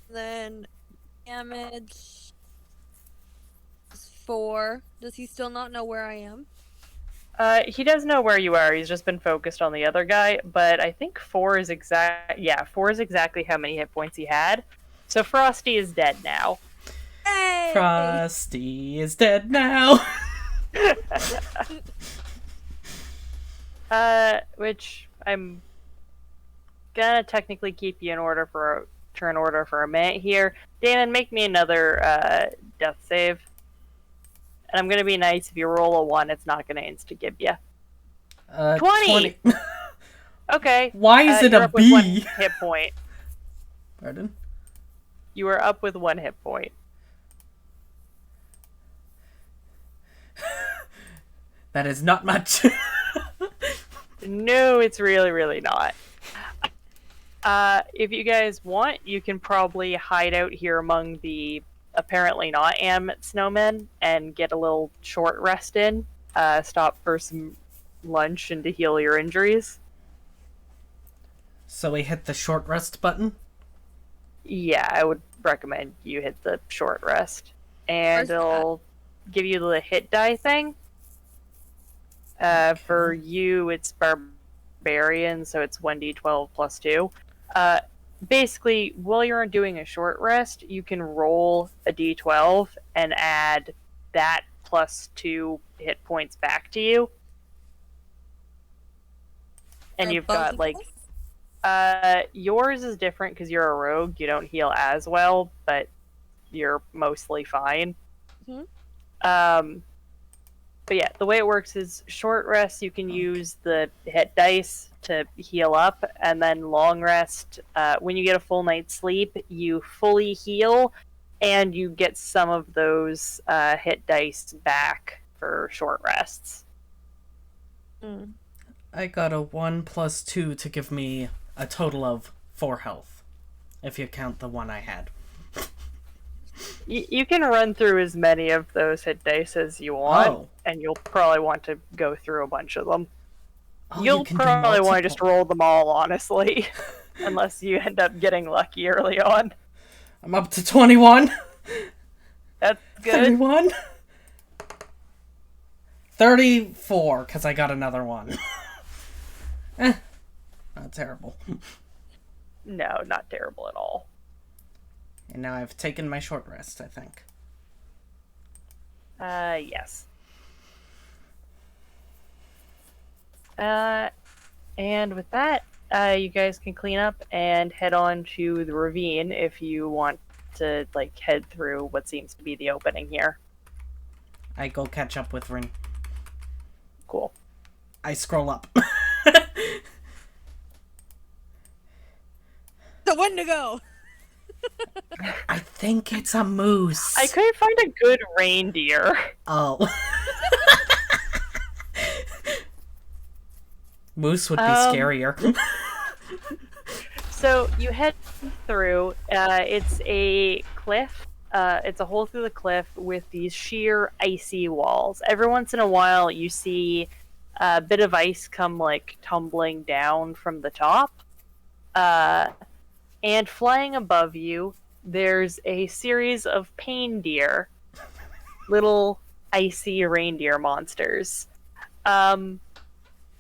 Then damage is 4. Does he still not know where I am? He does know where you are. He's just been focused on the other guy, but I think 4 is four is exactly how many hit points he had. So Frosty is dead now. Hey! Frosty is dead now. Which I'm gonna technically keep you in order for a turn order for a minute here. Damon, make me another death save. And I'm gonna be nice. If you roll a 1, it's not gonna insta give you. 20! Okay. Why is it you're a up with 1 B? hit point. Pardon? You are up with 1 hit point. That is not much. No, it's really, really not. If you guys want, you can probably hide out here among the apparently not animate snowmen and get a little short rest in. Stop for some lunch and to heal your injuries. So we hit the short rest button? Yeah, I would recommend you hit the short rest. And Where's that? it'll give you the hit die thing. For you, it's barbarian, so it's 1d12 plus 2. Basically, while you're doing a short rest, you can roll a d12 and add that plus 2 hit points back to you. And For you've both got, of like, us? yours is different because you're a rogue. You don't heal as well, but you're mostly fine. Mhm. But yeah, the way it works is short rest, you can use the hit dice to heal up, and then long rest, when you get a full night's sleep, you fully heal, and you get some of those hit dice back for short rests. Mm. I got a 1 plus 2 to give me a total of 4 health, if you count the one I had. You can run through as many of those hit dice as you want, Oh. and you'll probably want to go through a bunch of them. Oh, You'll you can do probably want to just multiple. roll them all, honestly, unless you end up getting lucky early on. I'm up to 21. That's good. 31. 34, because I got another one. Not terrible. No, not terrible at all. And now I've taken my short rest, I think. Yes. And with that, you guys can clean up and head on to the ravine if you want to, like, head through what seems to be the opening here. I go catch up with Rin. Cool. I scroll up. The Wendigo! I think it's a moose. I couldn't find a good reindeer. Oh. Moose would be Um, scarier. So you head through. It's a cliff. It's a hole through the cliff with these sheer icy walls. Every once in a while, you see a bit of ice come like tumbling down from the top. And flying above you, there's a series of pain deer, little icy reindeer monsters.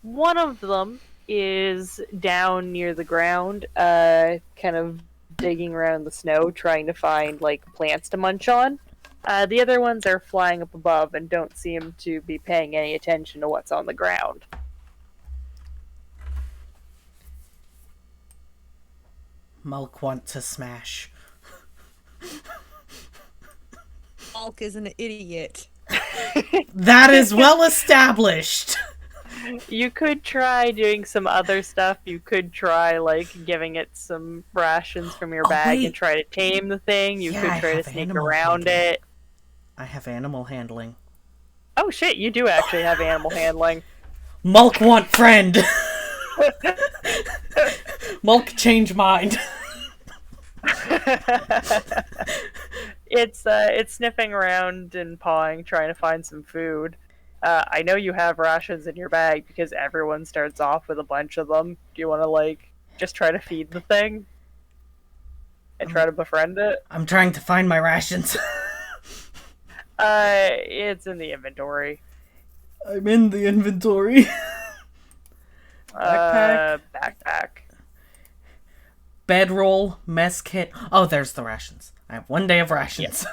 One of them is down near the ground, kind of digging around the snow, trying to find like plants to munch on. The other ones are flying up above and don't seem to be paying any attention to what's on the ground. Mulk want to smash. Hulk is an idiot. That is well established. You could try doing some other stuff. You could try, like, giving it some rations from your Oh, bag wait. and try to tame the thing. You Yeah, could I try to have sneak animal around handling. it. I have animal handling. Oh shit, you do actually have animal handling. Mulk want friend. Mulk change mind. It's sniffing around and pawing, trying to find some food. I know you have rations in your bag because everyone starts off with a bunch of them. Do you want to, like, just try to feed the thing? And try to befriend it? I'm trying to find my rations. It's in the inventory. I'm in the inventory. Backpack. Backpack. Bedroll, mess kit. Oh, there's the rations. I have 1 day of rations.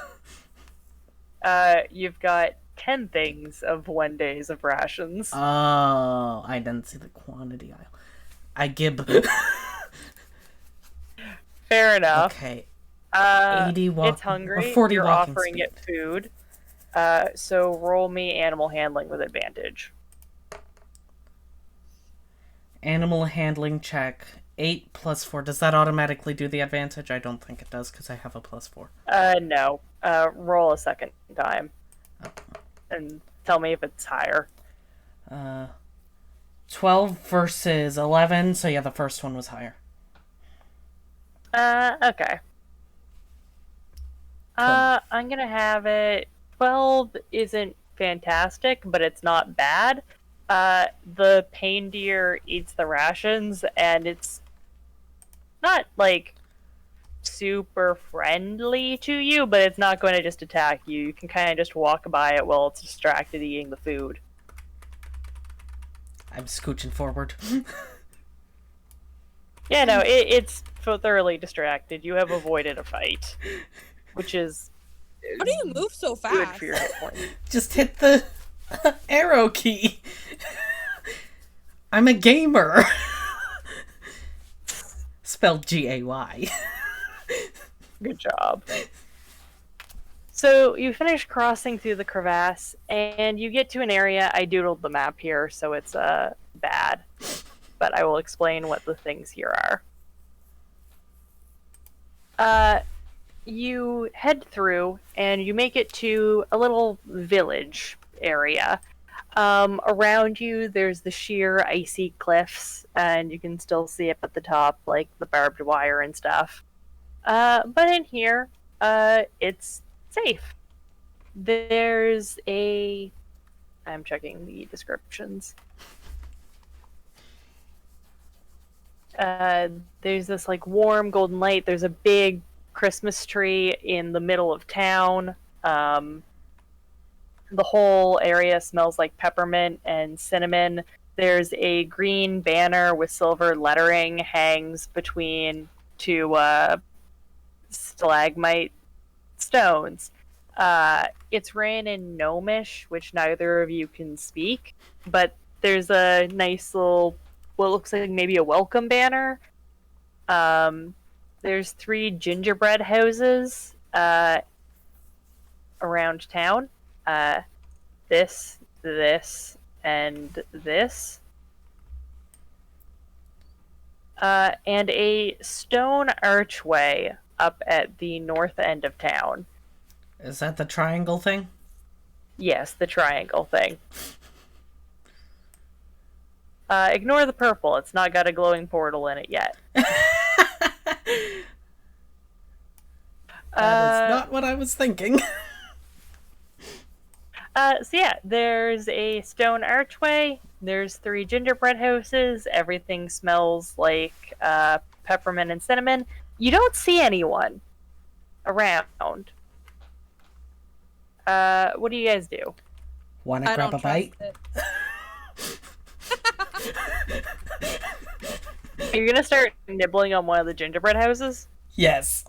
You've got 10 things of 1 days of rations. Oh, I didn't see the quantity aisle. I gib. Fair enough. Okay. 80 80 it's hungry. or 40 You're walking offering speed. it food. So roll me animal handling with advantage. Animal handling check. 8 plus 4. Does that automatically do the advantage? I don't think it does because I have a plus 4. No. Roll a second time. And tell me if it's higher. 12 versus 11. So yeah, the first one was higher. Okay. I'm gonna have it. 12 isn't fantastic, but it's not bad. The pain deer eats the rations, and it's not, like, super friendly to you, but it's not going to just attack you. You can kind of just walk by it while it's distracted eating the food. I'm scooching forward. Yeah, no, it's thoroughly distracted. You have avoided a fight, which is How do you move so good fast? for your hit points. Just hit the arrow key. I'm a gamer. Spelled G-A-Y. Good job. So you finish crossing through the crevasse, and you get to an area. I doodled the map here, so it's bad, but I will explain what the things here are. You head through, and you make it to a little village area. Around you, there's the sheer icy cliffs, and you can still see up at the top, like the barbed wire and stuff. But in here, it's safe. There's a... I'm checking the descriptions. There's this, like, warm golden light. There's a big Christmas tree in the middle of town. The whole area smells like peppermint and cinnamon. There's a green banner with silver lettering hangs between two stalagmite stones. It's written in Gnomish, which neither of you can speak, but there's a nice little, what looks like maybe a welcome banner. There's 3 gingerbread houses around town. This, and this. And a stone archway up at the north end of town. Is that the triangle thing? Yes, the triangle thing. Ignore the purple. It's not got a glowing portal in it yet. That is not what I was thinking. So yeah, there's a stone archway. There's 3 gingerbread houses. Everything smells like peppermint and cinnamon. You don't see anyone around. What do you guys do? Wanna I grab don't a bite? trust it. Are you gonna start nibbling on one of the gingerbread houses? Yes.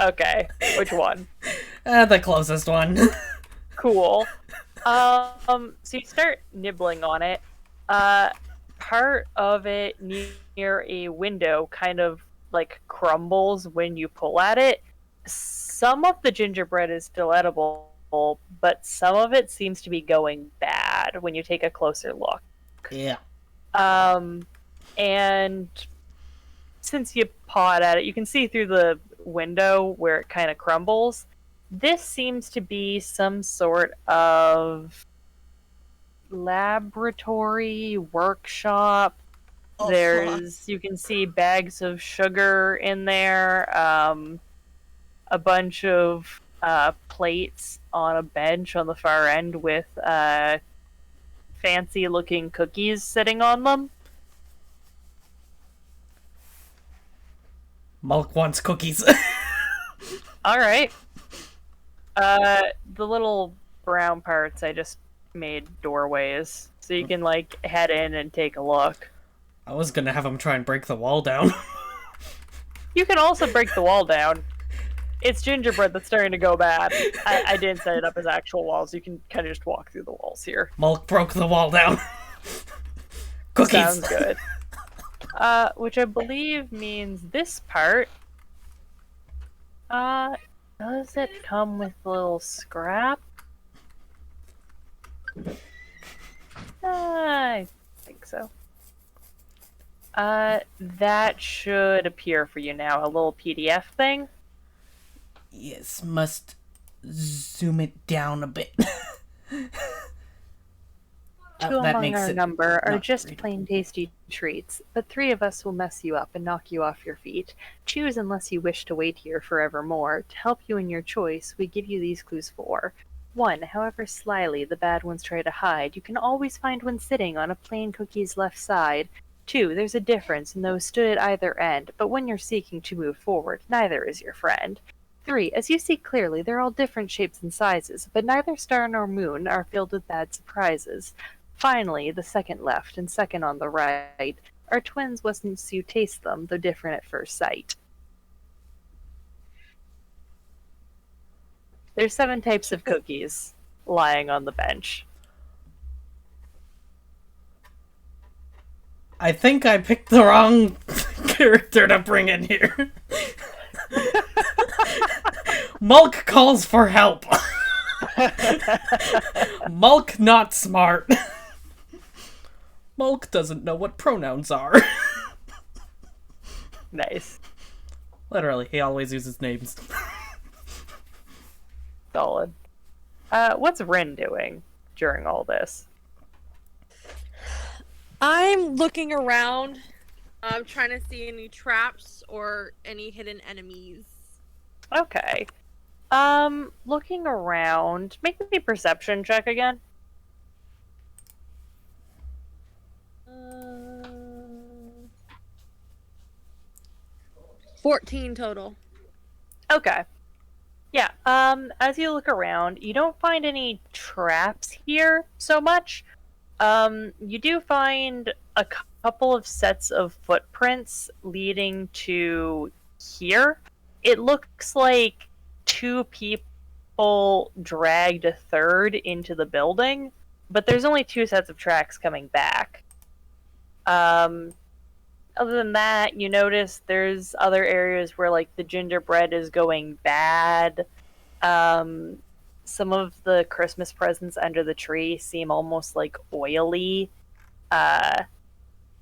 Okay, which one? The closest one. Cool. So you start nibbling on it. Part of it near a window kind of like crumbles when you pull at it. Some of the gingerbread is still edible, but some of it seems to be going bad when you take a closer look. Yeah. And since you pawed at it, you can see through the window where it kind of crumbles. This seems to be some sort of laboratory workshop. Oh, You can see bags of sugar in there, a bunch of plates on a bench on the far end with fancy looking cookies sitting on them. Mulk wants cookies. Alright. The little brown parts I just made doorways, so you can like head in and take a look. I was gonna have him try and break the wall down. You can also break the wall down. It's gingerbread that's starting to go bad. I didn't set it up as actual walls. You can kind of just walk through the walls here. Mulk broke the wall down. Cookies. Sounds good. Which I believe means this part. Does it come with a little scrap? I think so. That should appear for you now. A little PDF thing. Yes, must zoom it down a bit. Two That among makes our it number are not just readable. plain tasty treats, but 3 of us will mess you up and knock you off your feet. Choose unless you wish to wait here forevermore. To help you in your choice, we give you these clues for 1. However slyly the bad ones try to hide, you can always find one sitting on a plain cookie's left side. 2. There's a difference in those stood at either end, but when you're seeking to move forward, neither is your friend. 3. As you see clearly, they're all different shapes and sizes, but neither star nor moon are filled with bad surprises. Finally, the second left and second on the right are twins once you taste them, though different at first sight. There's 7 types of cookies lying on the bench. I think I picked the wrong character to bring in here. Mulk calls for help. Mulk not smart. Mulk doesn't know what pronouns are. Nice. Literally, he always uses names. Solid. What's Rin doing during all this? I'm looking around. I'm trying to see any traps or any hidden enemies. Okay. Looking around. Make me a perception check again. 14 total. Okay. Yeah, as you look around, you don't find any traps here so much. You do find a couple of sets of footprints leading to here. It looks like 2 people dragged a third into the building, but there's only 2 sets of tracks coming back. Other than that, you notice there's other areas where, like, the gingerbread is going bad. Some of the Christmas presents under the tree seem almost, like, oily.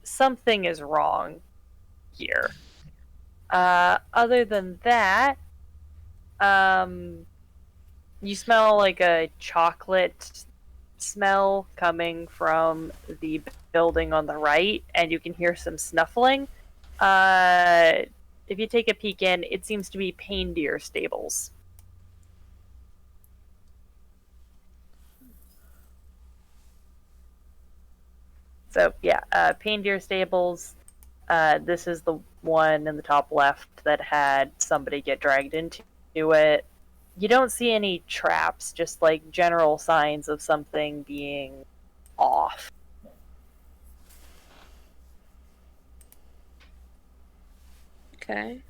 Something is wrong here. Other than that, you smell, like, a chocolate smell coming from the building on the right, and you can hear some snuffling. If you take a peek in, it seems to be Paindeer Stables. So yeah, Paindeer Stables. This is the one in the top left that had somebody get dragged into it. You don't see any traps, just like general signs of something being off. Okay.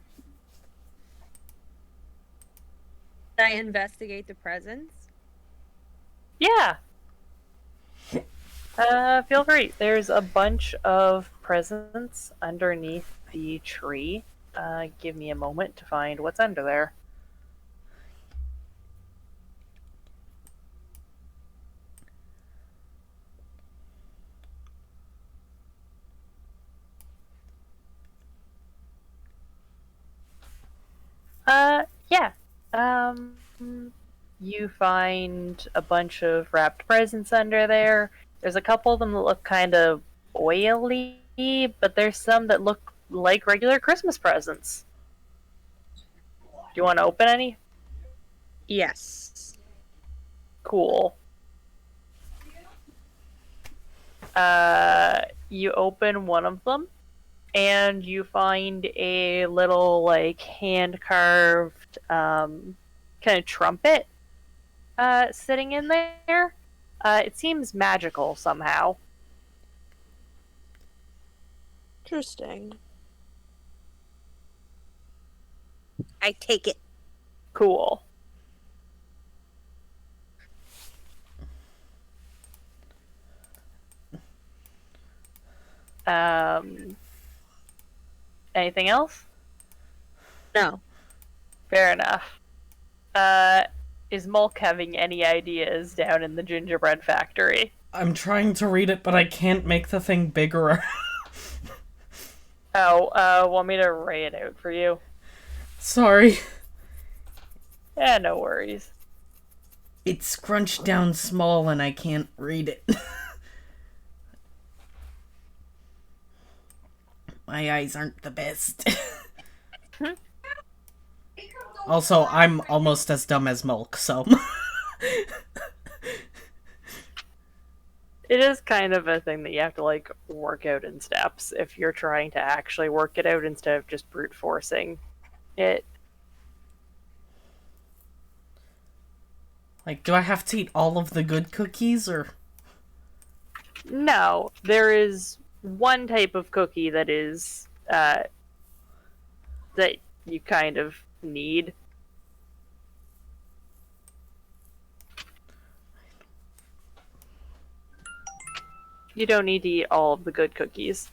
Did I investigate the presents? Yeah. Feel free. There's a bunch of presents underneath the tree. Give me a moment to find what's under there. Yeah. You find a bunch of wrapped presents under there. There's a couple of them that look kind of oily, but there's some that look like regular Christmas presents. Do you want to open any? Yes. Cool. You open one of them, and you find a little, like, hand-carved, kind of trumpet, sitting in there. It seems magical somehow. Interesting. I take it. Cool. Anything else? No. Fair enough. Is Mulk having any ideas down in the gingerbread factory? I'm trying to read it, but I can't make the thing bigger. Want me to write it out for you? Sorry. Yeah, no worries. It's scrunched down small and I can't read it. My eyes aren't the best. Also, I'm almost as dumb as Mulk, so... It is kind of a thing that you have to like work out in steps if you're trying to actually work it out instead of just brute forcing it. Like, do I have to eat all of the good cookies, or... No, there is one type of cookie that is that you kind of need. You don't need to eat all of the good cookies.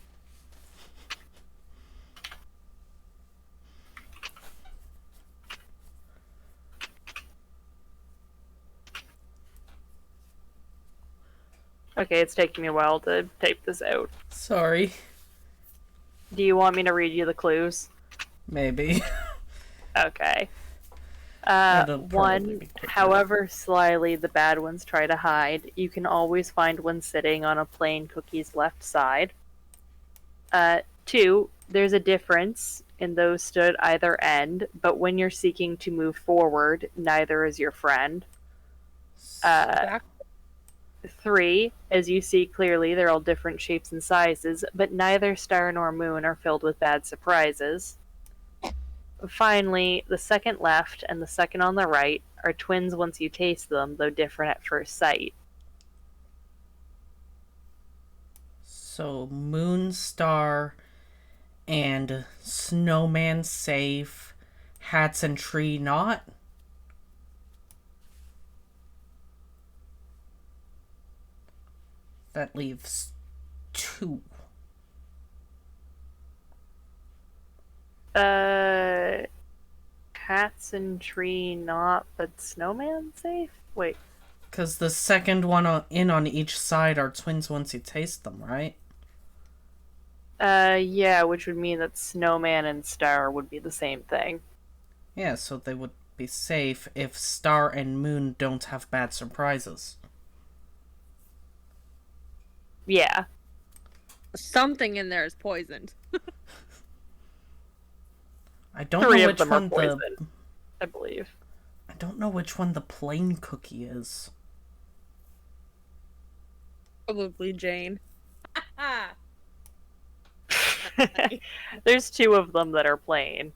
Okay, it's taking me a while to type this out. Sorry. Do you want me to read you the clues? Maybe. Okay. That'll probably One, be quicker. however slyly the bad ones try to hide, you can always find one sitting on a plain cookie's left side. 2, there's a difference in those stood either end, but when you're seeking to move forward, neither is your friend. 3, as you see clearly, they're all different shapes and sizes, but neither star nor moon are filled with bad surprises. Finally, the second left and the second on the right are twins once you taste them, though different at first sight. So, Moon Star and Snowman safe, Hats and Tree not? That leaves 2. Hats and Tree not, but Snowman safe? Wait. Because the second one on each side are twins once you taste them, right? Yeah, which would mean that Snowman and Star would be the same thing. Yeah, so they would be safe if Star and Moon don't have bad surprises. Yeah. Something in there is poisoned. I don't 3 know of which them are one poison, I believe. I don't know which one the plain cookie is. Probably Jane. There's 2 of them that are plain.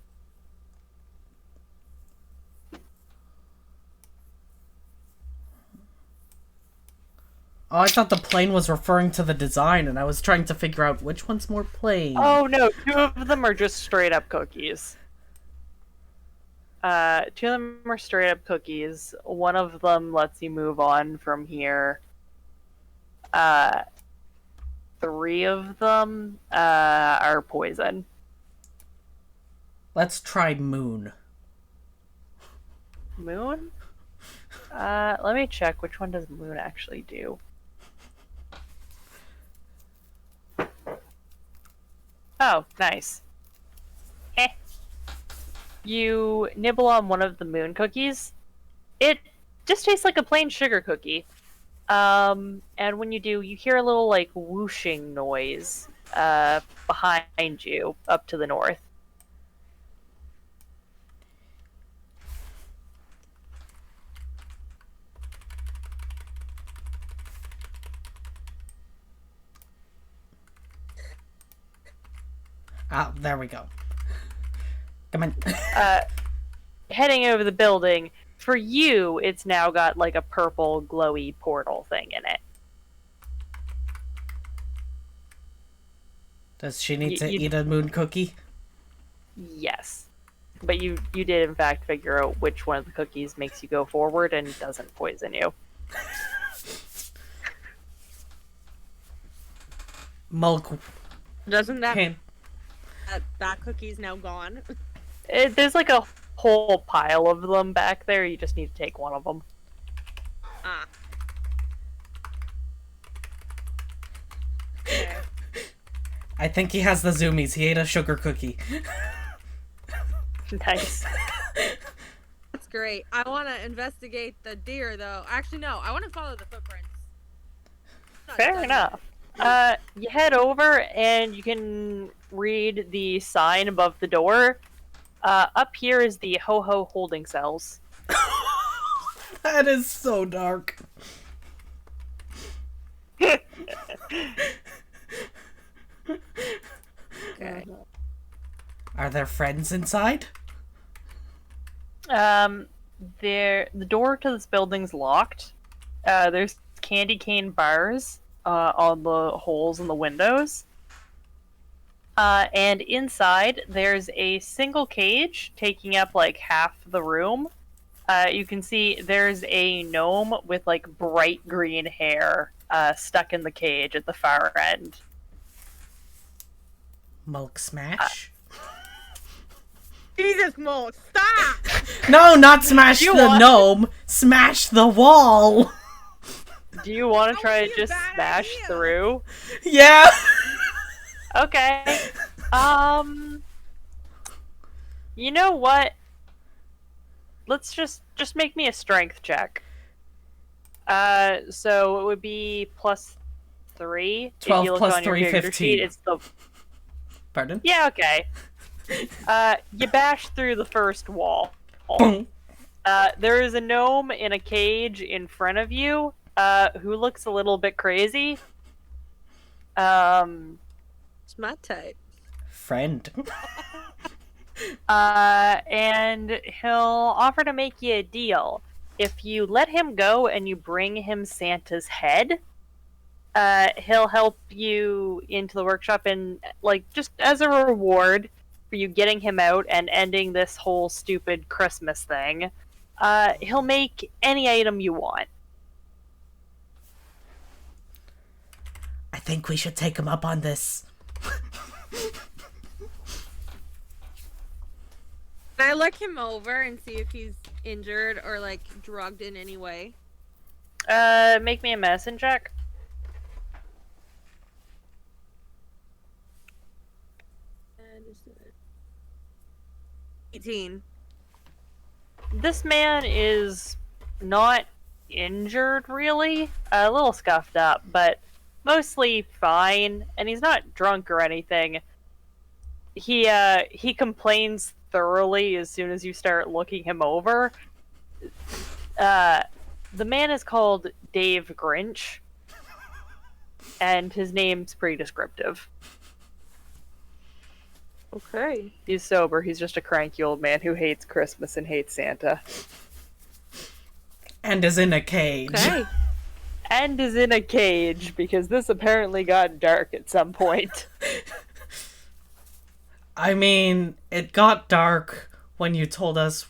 Oh, I thought the plain was referring to the design, and I was trying to figure out which one's more plain. Oh no, 2 of them are just straight up cookies. 2 of them are straight up cookies. One of them lets you move on from here. 3 of them are poison. Let's try Moon. Moon? Let me check. Which one does Moon actually do? Oh, nice. Eh. You nibble on one of the moon cookies. It just tastes like a plain sugar cookie. And when you do, you hear a little, like, whooshing noise behind you, up to the north. Ah, there we go. Come on. Heading over the building, for you, it's now got, like, a purple, glowy portal thing in it. Does she need to you- eat a moon cookie? Yes. But you did, in fact, figure out which one of the cookies makes you go forward and doesn't poison you. Mulk. Doesn't that Hand. that cookie's now gone? There's like a whole pile of them back there. You just need to take one of them. Ah. Okay. I think he has the zoomies. He ate a sugar cookie. Nice. That's great. I want to investigate the deer, though. Actually, no. I want to follow the footprints. Not Fair done enough. You head over and you can read the sign above the door. Up here is the Ho-Ho holding cells. That is so dark. Okay. Are there friends inside? The door to this building's locked. There's candy cane bars on the holes in the windows. And inside, there's a single cage taking up like half the room. You can see there's a gnome with like bright green hair stuck in the cage at the far end. Mulk smash? Jesus, Mo, stop! No, not smash You the want- gnome! Smash the wall! Do you want to That try would to be a just bad smash idea. through? Yeah! Okay. You know what? Let's just make me a strength check. So it would be +3. 12 if you look plus on your 3, character 15. sheet, it's the Pardon? yeah. Okay. You bash through the first wall. Boom. There is a gnome in a cage in front of you, who looks a little bit crazy. It's my type. Friend. And he'll offer to make you a deal. If you let him go and you bring him Santa's head, he'll help you into the workshop and, like, just as a reward for you getting him out and ending this whole stupid Christmas thing, he'll make any item you want. I think we should take him up on this. Can I look him over and see if he's injured or like drugged in any way? Make me a medicine check. And 18. This man is not injured, really. A little scuffed up, but mostly fine. And he's not drunk or anything. He complains thoroughly as soon as you start looking him over. The man is called Dave Grinch, and his name's pretty descriptive. Okay. He's sober. He's just a cranky old man who hates Christmas and hates Santa. And is in a cage. Okay. And is in a cage, because this apparently got dark at some point. I mean, it got dark when you told us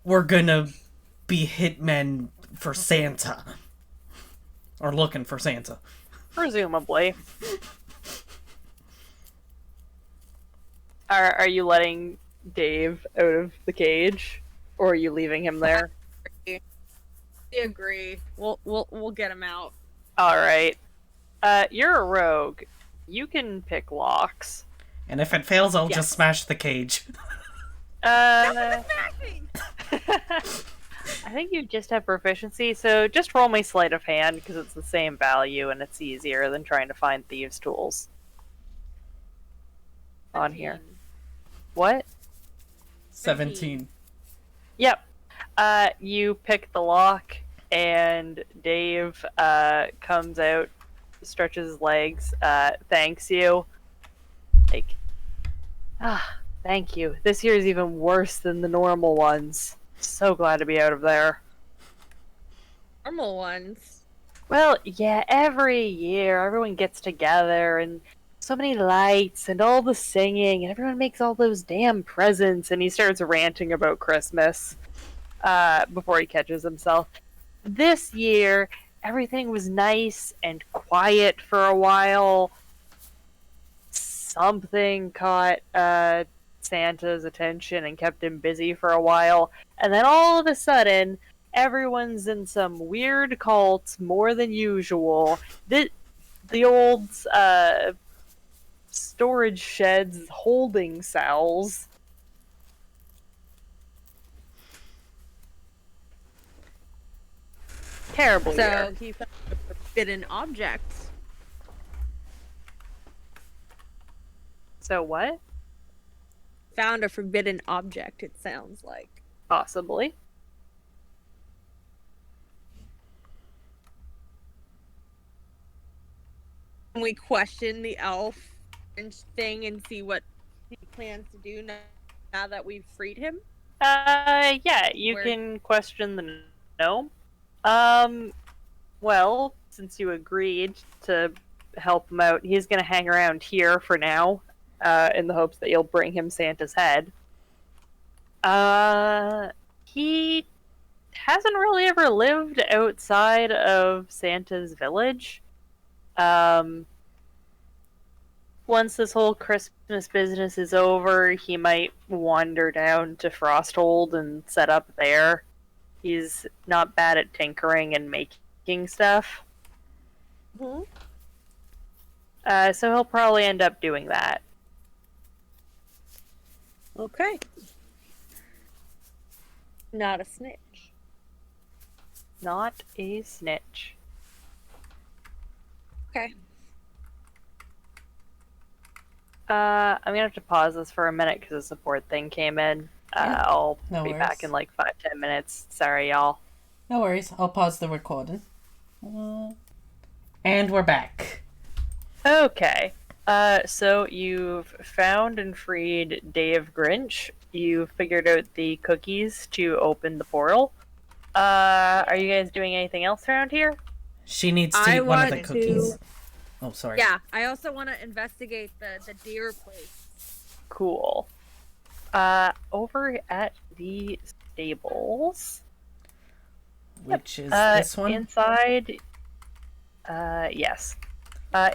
we're gonna be hitmen for Santa. Or looking for Santa. Presumably. Are you letting Dave out of the cage? Or are you leaving him there? I agree. We'll get him out. Alright. You're a rogue. You can pick locks. And if it fails, I'll Yes. just smash the cage. Smashing! I think you just have proficiency, so just roll me sleight of hand, because it's the same value and it's easier than trying to find thieves' tools. On here. What? 17. Yep. You pick the lock, and Dave comes out, stretches his legs, thanks you. Like, thank you. This year is even worse than the normal ones. So glad to be out of there. Normal ones. Well, yeah, every year everyone gets together and so many lights and all the singing and everyone makes all those damn presents and he starts ranting about Christmas before he catches himself. This year, everything was nice and quiet for a while. Something caught Santa's attention and kept him busy for a while. And then all of a sudden, everyone's in some weird cult more than usual. The old storage sheds, holding cells. Terrible So year. he found a forbidden object. So what? Found a forbidden object, it sounds like. Possibly. Can we question the elf thing and see what he plans to do now that we've freed him? Yeah, you Where- can question the gnome. Well, since you agreed to help him out, he's gonna hang around here for now, in the hopes that you'll bring him Santa's head. He hasn't really ever lived outside of Santa's village. Once this whole Christmas business is over, he might wander down to Frosthold and set up there. He's not bad at tinkering and making stuff. Hmm? So he'll probably end up doing that. Okay. Not a snitch. Not a snitch. Okay. I'm gonna have to pause this for a minute because a support thing came in. Yeah, I'll no be worries. back in like 5-10 minutes. Sorry, y'all. No worries. I'll pause the recording. And we're back. Okay. So you've found and freed Dave Grinch. You figured out the cookies to open the portal. Are you guys doing anything else around here? She needs to I eat one of the want cookies. to- Oh, sorry. Yeah, I also want to investigate the deer place. Cool. Over at the stables. Which is this one? Inside. Yes.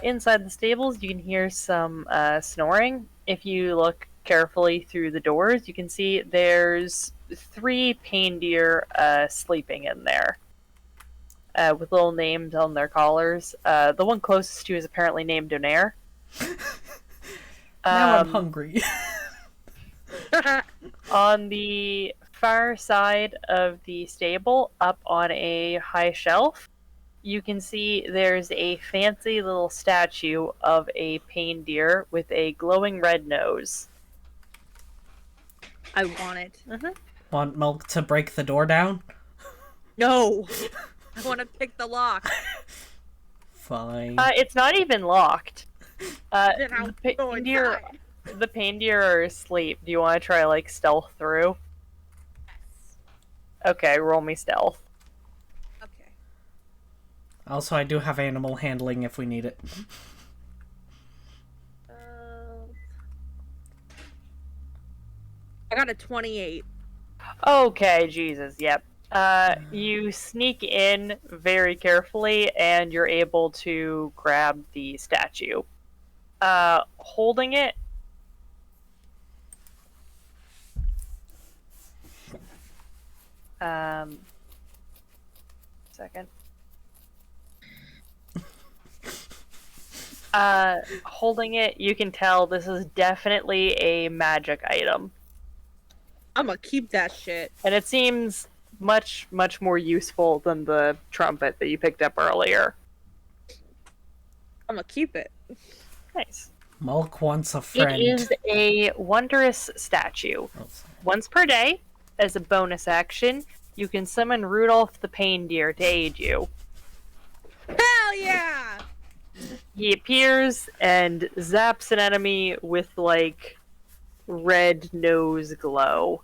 Inside the stables, you can hear some snoring. If you look carefully through the doors, you can see there's 3 pain deer sleeping in there. With little names on their collars. The one closest to you is apparently named Donaire. Now I'm hungry. On the far side of the stable, up on a high shelf, you can see there's a fancy little statue of a pain deer with a glowing red nose. I want it. Want Milk to break the door down? No! I want to pick the lock. Fine. It's not even locked. Then I'll the go pain deer, inside. the pain deer are asleep. Do you want to try like stealth through? Okay, roll me stealth. Okay. Also, I do have animal handling if we need it. I got a 28. Okay, Jesus, yep. You sneak in very carefully and you're able to grab the statue. Holding it. Second. Holding it, you can tell this is definitely a magic item. I'm gonna keep that shit. And it seems much, much more useful than the trumpet that you picked up earlier. I'm gonna keep it. Nice. Milk wants a friend. It is a wondrous statue. Oh, sorry. Once per day, as a bonus action, you can summon Rudolph the Pain Deer to aid you. Hell yeah! He appears and zaps an enemy with, like, red nose glow.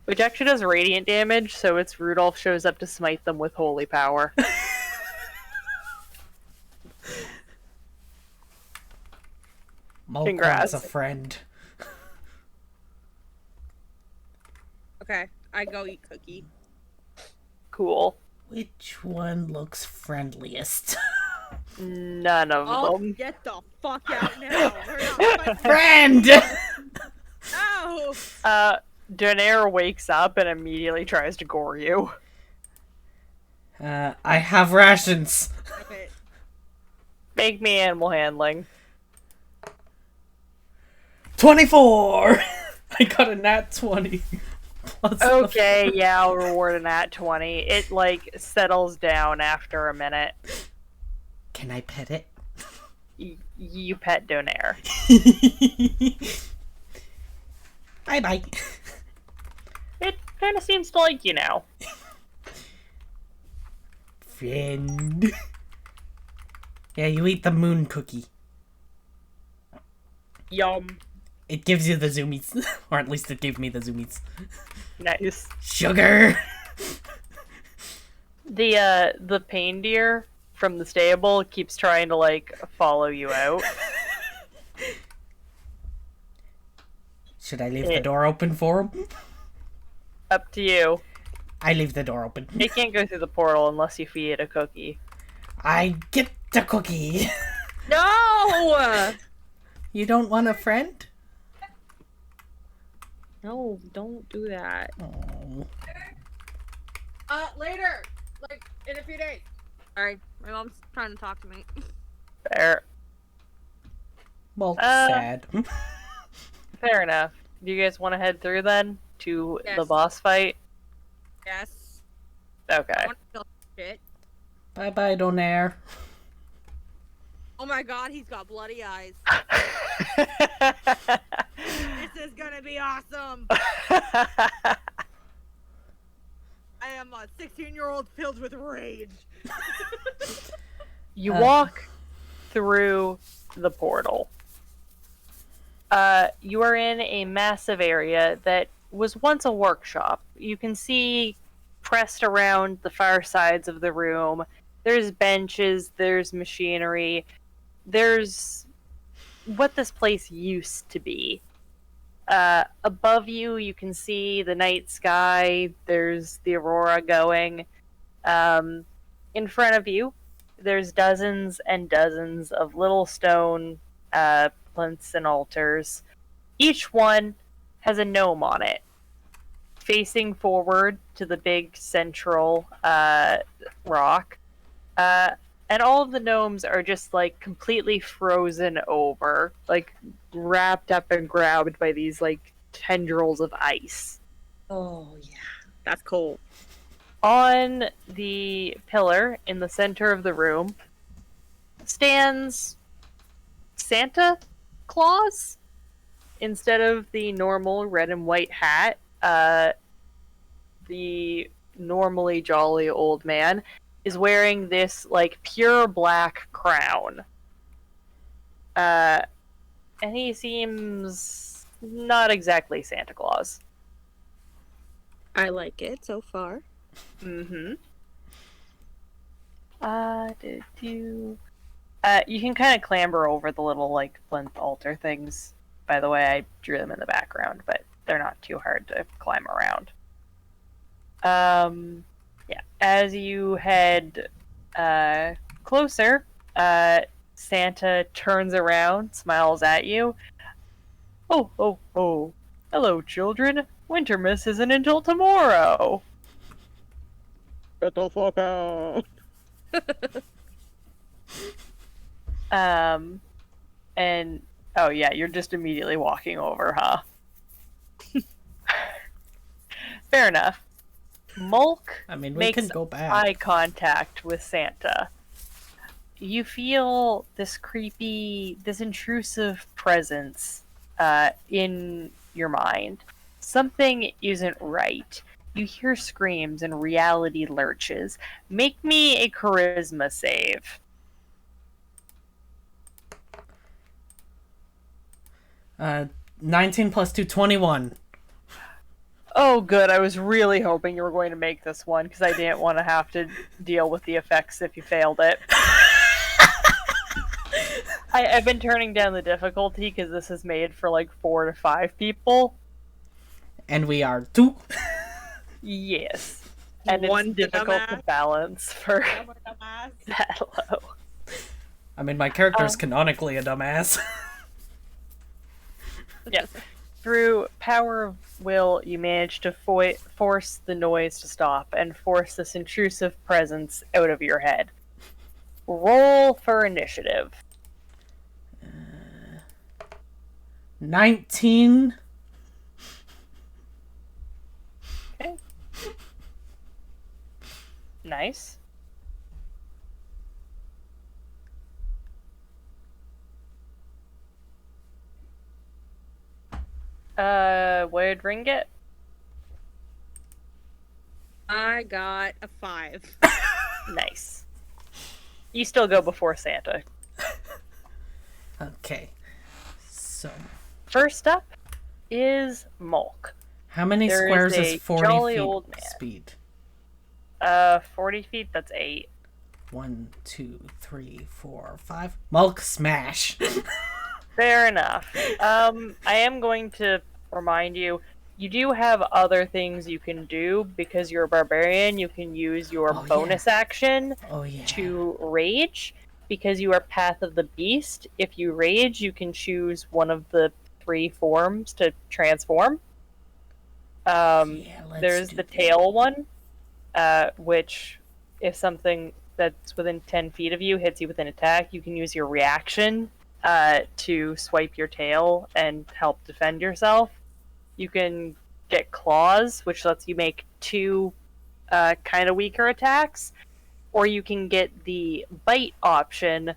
Which actually does radiant damage, so it's Rudolph shows up to smite them with holy power. Milk Congrats. wants a friend. Okay, I go eat cookie. Cool. Which one looks friendliest? None of Oh, them. get the fuck out now! We're not fighting. Friend! No! Donaire wakes up and immediately tries to gore you. I have rations. Okay. Make me animal handling. 24! I got a nat 20. Plus Okay, yeah, I'll reward an at 20. It, like, settles down after a minute. Can I pet it? You pet Donaire. Bye bye. It kind of seems to like you now. Friend. Yeah, you eat the moon cookie. Yum. It gives you the zoomies. Or at least it gave me the zoomies. Nice. Sugar! The pain deer from the stable keeps trying to like follow you out. Should I leave the door open for him? Up to you. I leave the door open. It can't go through the portal unless you feed it a cookie. I get the cookie. No! You don't want a friend? No, don't do that. Oh. Later. Like, in a few days. Sorry, my mom's trying to talk to me. Fair. Well, sad. Fair enough. Do you guys want to head through then to the Yes. boss fight? Yes. Okay. I want to feel shit. Bye-bye, Donaire. Oh my god, he's got bloody eyes. This is gonna be awesome. I am a 16-year-old filled with rage. You walk through the portal. You are in a massive area that was once a workshop. You can see pressed around the far sides of the room. There's benches, there's machinery, there's what this place used to be. Above you, you can see the night sky. There's the aurora going. In front of you, there's dozens and dozens of little stone plinths and altars. Each one has a gnome on it, facing forward to the big central rock. And all of the gnomes are just like completely frozen over, like wrapped up and grabbed by these like tendrils of ice. Oh yeah, that's cool. On the pillar in the center of the room stands Santa Claus. Instead of the normal red and white hat, the normally jolly old man is wearing this like pure black crown. And he seems not exactly Santa Claus. I like it so far. Mm-hmm. You can kind of clamber over the little like plinth altar things. By the way, I drew them in the background, but they're not too hard to climb around. Yeah. As you head closer, Santa turns around, smiles at you. Oh, oh, oh. Hello, children. Wintermas isn't until tomorrow. Get the fuck out. And oh yeah, you're just immediately walking over, huh? Fair enough. Mulk I mean, we makes can go back. eye contact with Santa. You feel this creepy, this intrusive presence in your mind. Something isn't right. You hear screams and reality lurches. Make me a charisma save. 19 plus 2, 21. Oh, good. I was really hoping you were going to make this one because I didn't want to have to deal with the effects if you failed it. I've been turning down the difficulty because this is made for like 4 to 5 people. And we are 2. Yes. And it's One difficult to dumbass. balance for that low. I mean, my character's canonically a dumbass. Yeah. Through power of will, you manage to force the noise to stop and force this intrusive presence out of your head. Roll for initiative. 19. Okay. Nice. What did Ring get? I got a 5. Nice. You still go before Santa. Okay. So, First up is Mulk. how many There squares is is a 40 jolly feet old man. speed? 40 feet, that's 8. 1, 2, 3, 4, 5. Mulk smash. Fair enough. I am going to remind you, you do have other things you can do because you're a barbarian. You can use your Oh, bonus action Oh yeah. to rage because you are Path of the Beast. If you rage, you can choose one of the 3 forms to transform. Yeah, let's There's do the that. tail one, which if something that's within 10 feet of you hits you with an attack, you can use your reaction to swipe your tail and help defend yourself. You can get claws, which lets you make 2 kind of weaker attacks, or you can get the bite option,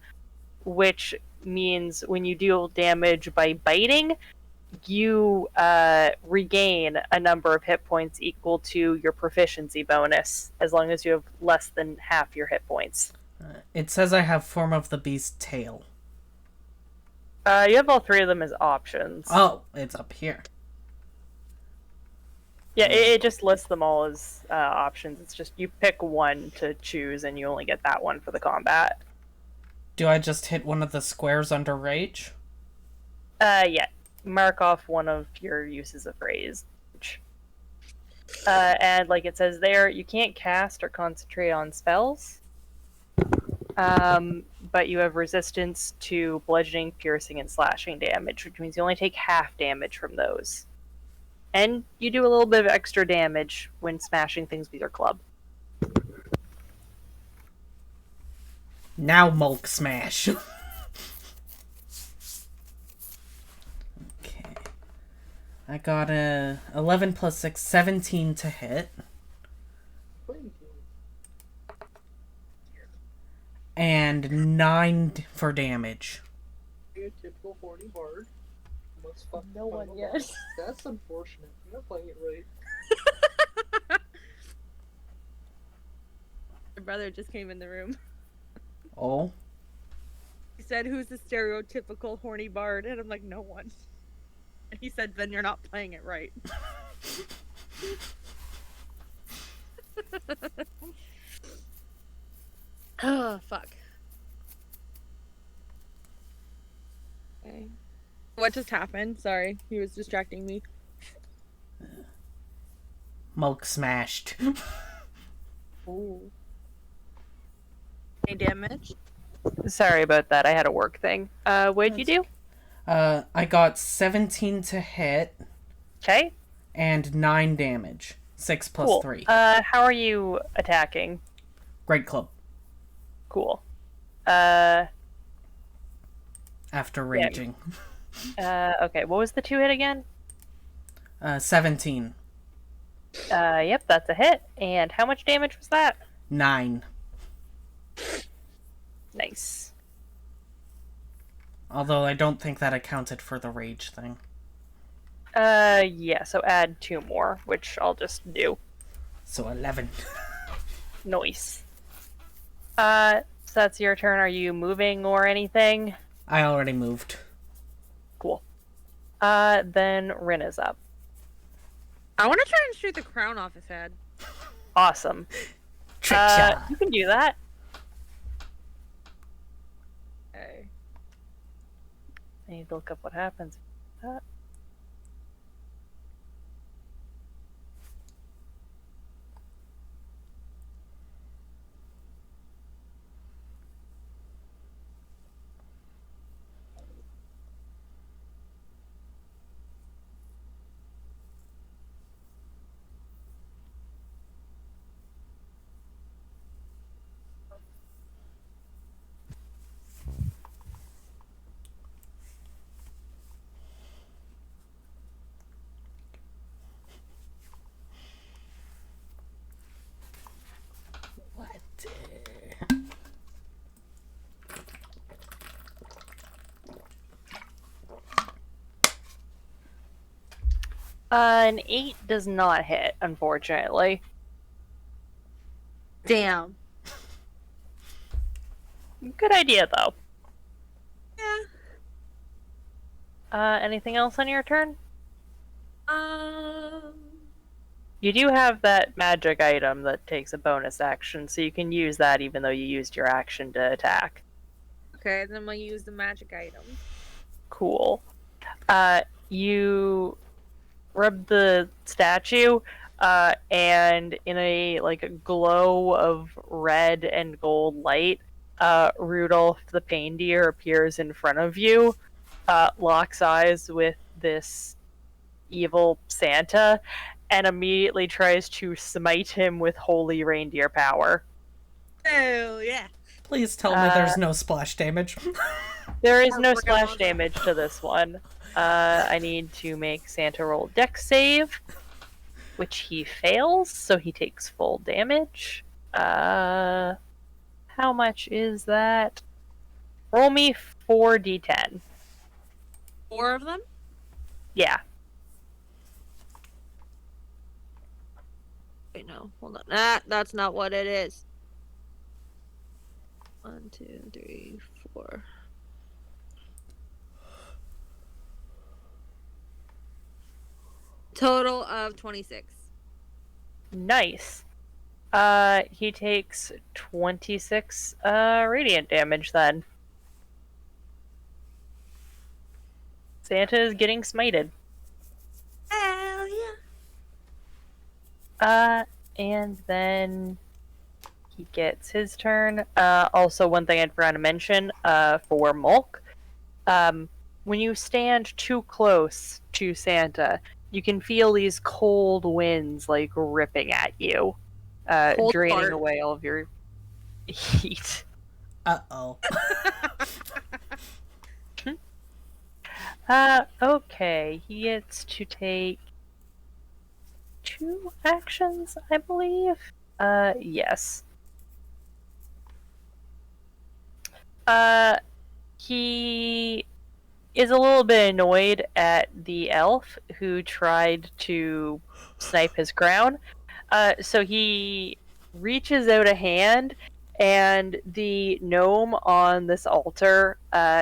which means when you deal damage by biting, you regain a number of hit points equal to your proficiency bonus, as long as you have less than half your hit points. It says I have form of the beast tail. You have all 3 of them as options. Oh, it's up here. Yeah, it just lists them all as options. It's just you pick one to choose, and you only get that one for the combat. Do I just hit one of the squares under rage? Yeah. Mark off one of your uses of rage. And like it says there, you can't cast or concentrate on spells. But you have resistance to bludgeoning, piercing, and slashing damage, which means you only take half damage from those. And you do a little bit of extra damage when smashing things with your club. Now Mulk smash. Okay. I got a 11 plus 6, 17 to hit. And 9 for damage. A typical horny bard. Must fuck No one final yet. boss. That's unfortunate. You're not playing it right. My brother just came in the room. Oh. He said, "Who's the stereotypical horny bard?" And I'm like, "No one." And he said, "Then you're not playing it right." Oh, fuck. Okay. What just happened? Sorry, he was distracting me. Mulk smashed. Ooh. Any damage? Sorry about that. I had a work thing. What'd you do? I got 17 to hit Okay. and 9 damage. 6 plus Cool. 3. How are you attacking? Great club. Cool. After raging. Okay. What was the 2 hit again? 17. Yep, that's a hit. And how much damage was that? 9. Nice. Although I don't think that accounted for the rage thing. Yeah, so add 2 more, which I'll just do. So 11. Nice. So that's your turn. Are you moving or anything? I already moved. Cool. Then Rin is up. I want to try and shoot the crown off his head. Awesome. Trick shot. You can do that. Okay. I need to look up what happens. What? An 8 does not hit, unfortunately. Damn. Good idea, though. Yeah. Anything else on your turn? Um. You do have that magic item that takes a bonus action, so you can use that even though you used your action to attack. Okay, then we'll use the magic item. Cool. You rub the statue, and in a glow of red and gold light, Rudolph the reindeer appears in front of you, locks eyes with this evil Santa, and immediately tries to smite him with holy reindeer power. Oh yeah. Please tell me there's no splash damage. There is no We're gonna splash love damage to this one. I need to make Santa roll dex save, which he fails, so he takes full damage. How much is that? Roll me 4d10. 4 of them? Yeah. Wait, no, hold on. That's not what it is. 1, 2, 3, 4. Total of 26. Nice. He takes 26 radiant damage then. Santa is getting smited. Hell yeah. And then he gets his turn. Also, one thing I forgot to mention, for Mulk, when you stand too close to Santa, you can feel these cold winds ripping at you, Cold draining fart. away all of your heat. Uh-oh. Okay, he gets to take 2 actions, I believe. Yes. He is a little bit annoyed at the elf who tried to snipe his crown. So he reaches out a hand, and the gnome on this altar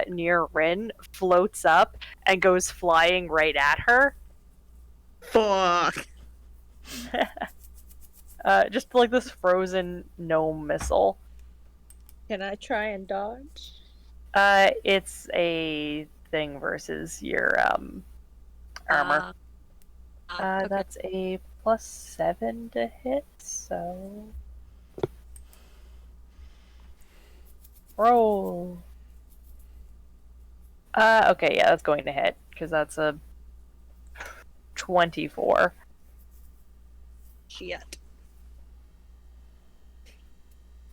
near Rin floats up and goes flying right at her. Fuck. Just like this frozen gnome missile. Can I try and dodge? It's a thing versus your armor. Okay. That's a +7 to hit, so roll. Okay, yeah, that's going to hit because that's a 24. Shit.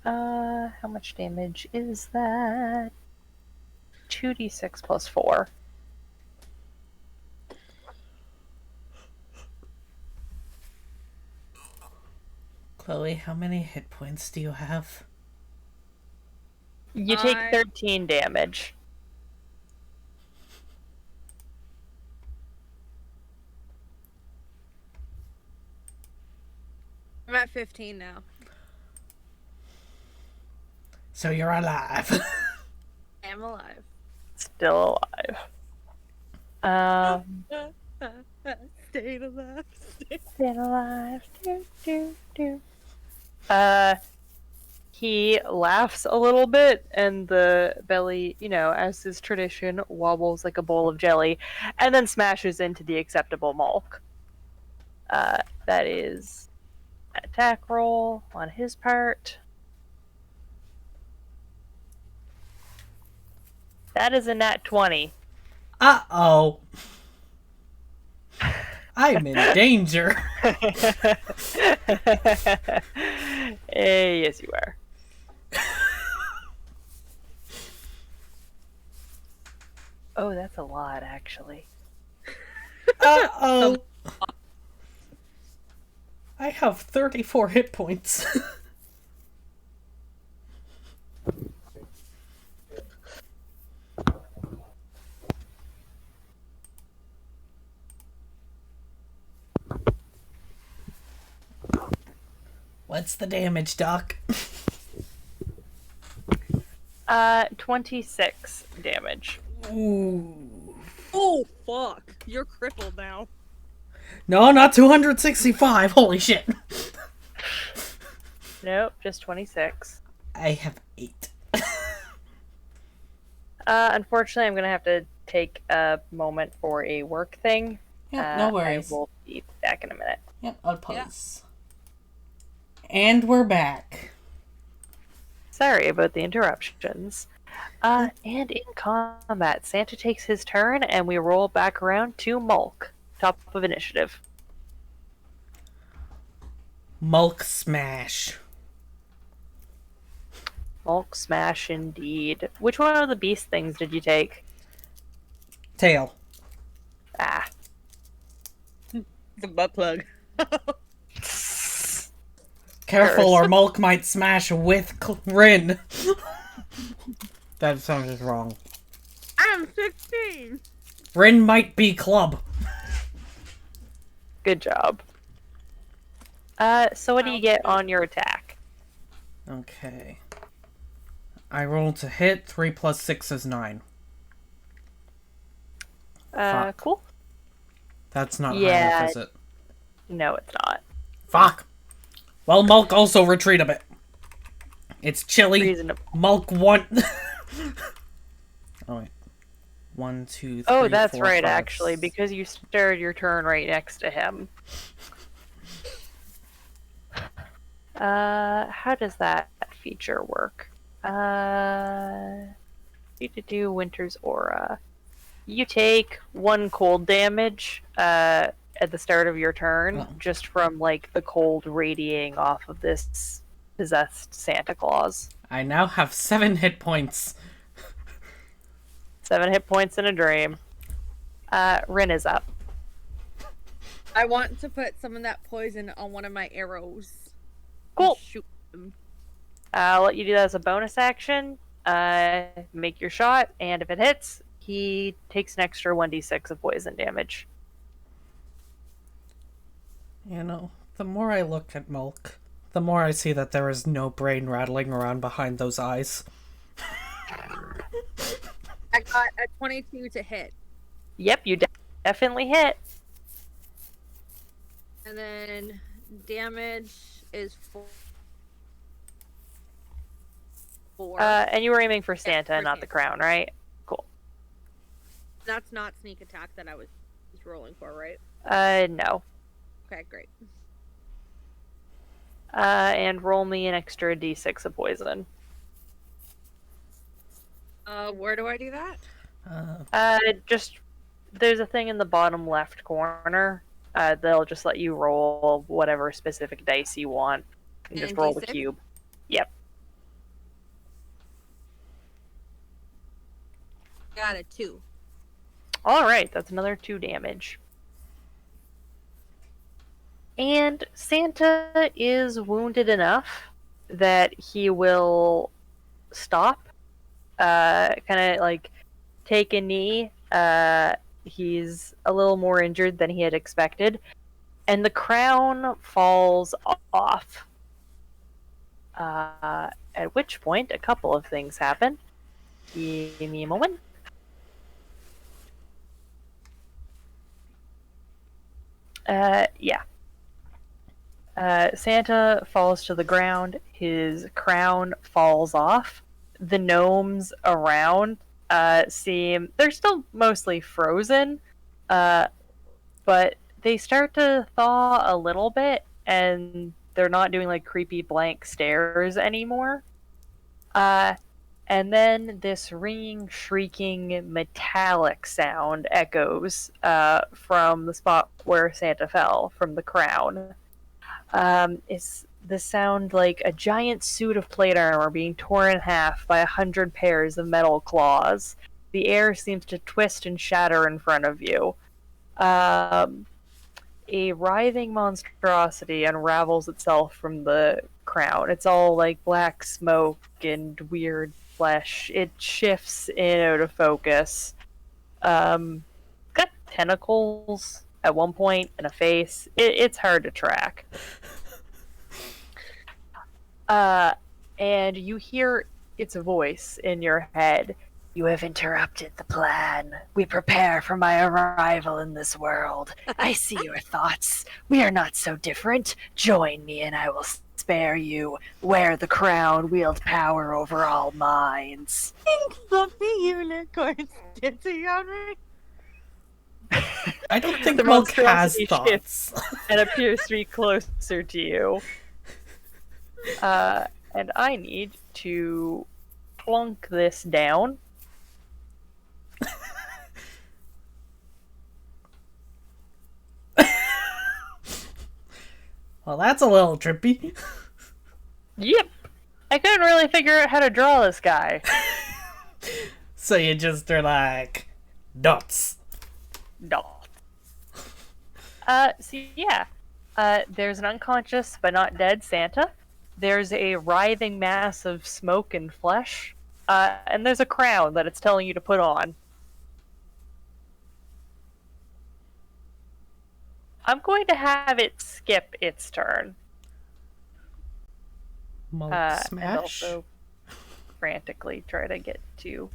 How much damage is that? 2d6 plus 4. Chloe, how many hit points do you have? You take I- 13 damage. I'm at 15 now. So you're alive. I'm alive. Still alive. Staying alive. Staying alive. He laughs a little bit, and the belly, as is tradition, wobbles like a bowl of jelly, and then smashes into the acceptable Mulk. That is an attack roll on his part. That is a nat 20. Uh-oh. I'm in danger. Yes, you are. Oh, that's a lot, actually. Uh-oh. I have 34 hit points. What's the damage, Doc? 26 damage. Ooh. Oh fuck! You're crippled now. No, not 265. Holy shit. Nope, just 26. I have 8. Unfortunately, I'm gonna have to take a moment for a work thing. Yep, no worries. I will be back in a minute. Yep, I'll pause. And we're back. Sorry about the interruptions. And in combat, Santa takes his turn, and we roll back around to Mulk, top of initiative. Mulk smash. Mulk smash, indeed. Which one of the beast things did you take? Tail. Ah. The butt plug. Careful, Curse. or Mulk might smash with Rin. That sounds wrong. I'm 16. Rin might be club. Good job. So what do you get on your attack? Okay. I rolled to hit. 3 plus 6 is 9. Fuck. Cool. That's not high Yeah. enough, is it? No, it's not. Fuck. Well, Mulk also retreat a bit. It's chilly. Reasonable. Mulk one. Oh wait. 1, 2, 3. Oh, that's 4, right, 5, actually, because you started your turn right next to him. How does that feature work? Do Winter's Aura. You take 1 cold damage, at the start of your turn, Oh. just from, like, the cold radiating off of this possessed Santa Claus. I now have 7 hit points. 7 hit points in a dream. Rin is up. I want to put some of that poison on one of my arrows. Cool. Shoot them. I'll let you do that as a bonus action. Make your shot, and if it hits, he takes an extra 1d6 of poison damage. You know, the more I look at Mulk, the more I see that there is no brain rattling around behind those eyes. I got a 22 to hit. Yep, you definitely hit. And then damage is 4. And you were aiming for Santa, for not the Santa. crown, right? Cool. That's not sneak attack that I was rolling for, right? No. Okay, great. And roll me an extra d6 of poison. Where do I do that? Just there's a thing in the bottom left corner. They'll just let you roll whatever specific dice you want. And just And roll the D6? cube. Yep. Got a 2. Alright, that's another 2 damage. And Santa is wounded enough that he will stop, kind of like take a knee. He's a little more injured than he had expected, and the crown falls off. At which point, a couple of things happen. Give me a moment. Yeah. Santa falls to the ground. His crown falls off. The gnomes around they're still mostly frozen, but they start to thaw a little bit, and they're not doing like creepy blank stares anymore. And then this ringing, shrieking, metallic sound echoes from the spot where Santa fell, from the crown. It's the sound like a giant suit of plate armor being torn in half by 100 pairs of metal claws. The air seems to twist and shatter in front of you. A writhing monstrosity unravels itself from the crown. It's all like black smoke and weird flesh. It shifts in and out of focus. Got tentacles at one point and a face. It's hard to track. And you hear its voice in your head. You have interrupted the plan. We prepare for my arrival in this world. I see your thoughts. We are not so different. Join me and I will spare you. Wear the crown, wield power over all minds. Fluffy unicorns dancing on me. I don't think The Milk has monstrosity thoughts. and appears to be closer to you. And I need to plunk this down. Well, that's a little trippy. Yep. I couldn't really figure out how to draw this guy. So you just are like, dots. Dot. So yeah. There's an unconscious but not dead Santa. There's a writhing mass of smoke and flesh. And there's a crown that it's telling you to put on. I'm going to have it skip its turn. Milk And smash. also frantically try to get to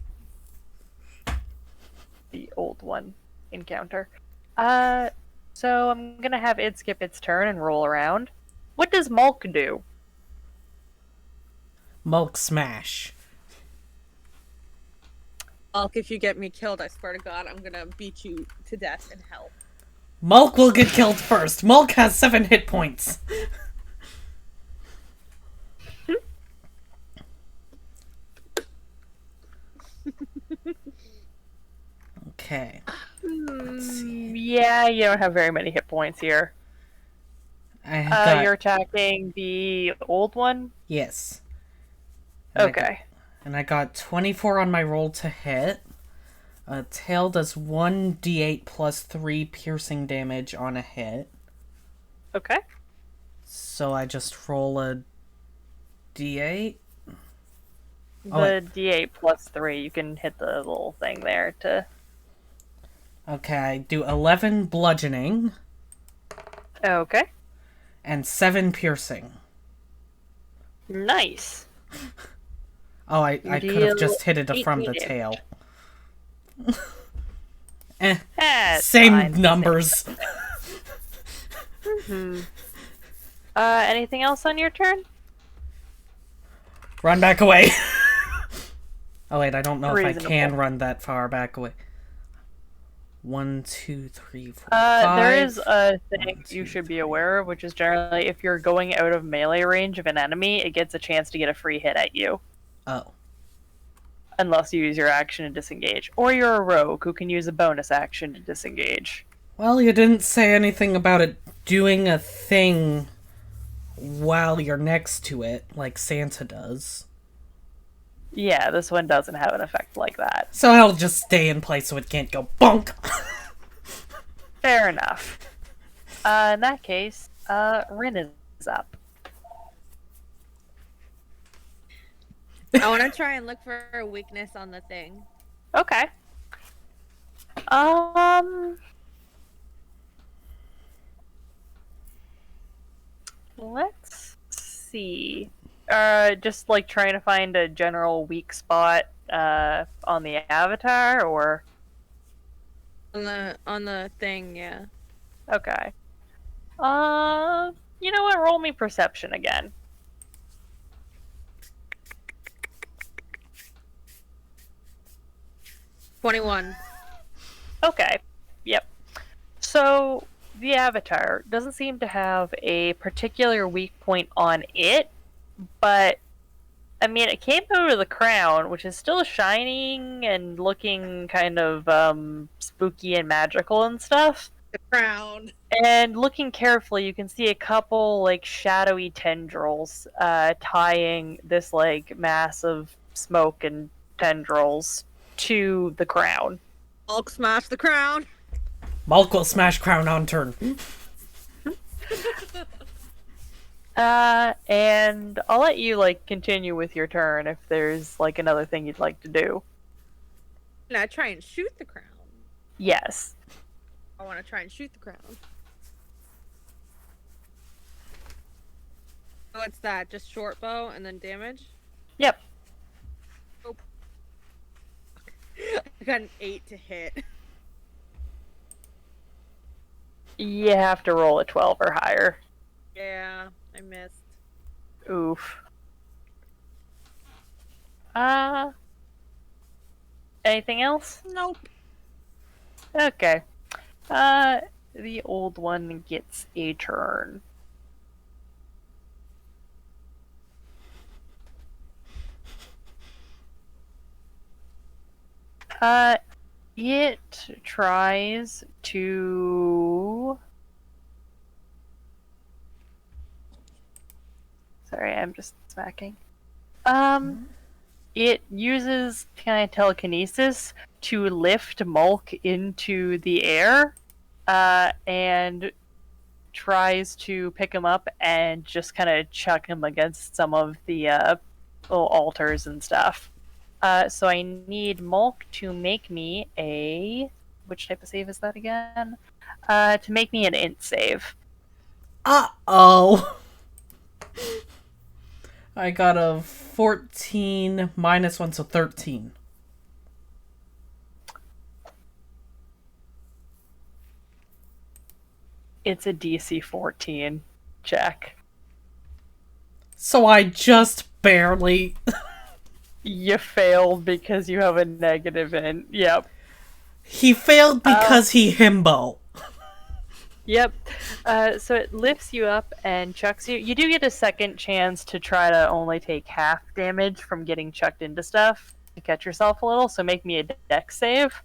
the old one encounter. So I'm gonna have it skip its turn and roll around. What does Mulk do? Milk smash. Hulk, if you get me killed, I swear to God, I'm gonna beat you to death in hell. Mulk will get killed first. Mulk has 7 hit points. Okay. Yeah, you don't have very many hit points here. I got... You're attacking the old one? Yes. And Okay. I got 24 on my roll to hit. Tail does 1d8 plus 3 piercing damage on a hit. Okay. So I just roll a d8. The Oh, wait. D8 plus 3, you can hit the little thing there to... Okay, I do 11 bludgeoning Okay. and 7 piercing. Nice. Oh, I could have just hit it 18 from the damage. tail. Eh, That's same fine. numbers. Anything else on your turn? Run back away. Oh wait, I don't know if I Reasonable. can run that far back away. 1, 2, 3, 4, There 5. is a thing you should be aware of, which is generally if you're going out of melee range of an enemy, it gets a chance to get a free hit at you. Oh. Unless you use your action to disengage. Or you're a rogue who can use a bonus action to disengage. Well, you didn't say anything about it doing a thing while you're next to it, like Santa does. Yeah, this one doesn't have an effect like that. So I'll just stay in place so it can't go bonk. Fair enough. In that case, Rin is up. I want to try and look for a weakness on the thing. Okay. Let's see. Just like trying to find a general weak spot on the avatar, or On the thing, yeah. okay. You know what? Roll me perception again. $21. Okay. Yep. So the avatar doesn't seem to have a particular weak point on it, but I mean, it came out of the crown, which is still shining and looking kind of spooky and magical and stuff. The crown. And looking carefully, you can see a couple like shadowy tendrils tying this like mass of smoke and tendrils to the crown. Hulk smash the crown. Mulk will smash crown on turn. And I'll let you like continue with your turn if there's like another thing you'd like to do. Can I try and shoot the crown? Yes. I want to try and shoot the crown. What's that? Just short bow and then damage? Yep. got an 8 to hit. You have to roll a 12 or higher. Yeah, I missed. Oof. Anything else? Nope. Okay. The old one gets a turn. It tries to... Sorry, I'm just smacking. It uses kind of telekinesis to lift Mulk into the air, and tries to pick him up and just kind of chuck him against some of the little altars and stuff. So I need Mulk to make me a... Which type of save is that again? To make me an int save. Uh-oh. I got a 14 minus 1, so 13. It's a DC 14 check. So I just barely... You failed because you have a negative int. Yep. He failed because he himbo. Yep. So it lifts you up and chucks you. You do get a second chance to try to only take half damage from getting chucked into stuff to catch yourself a little, so make me a dex save.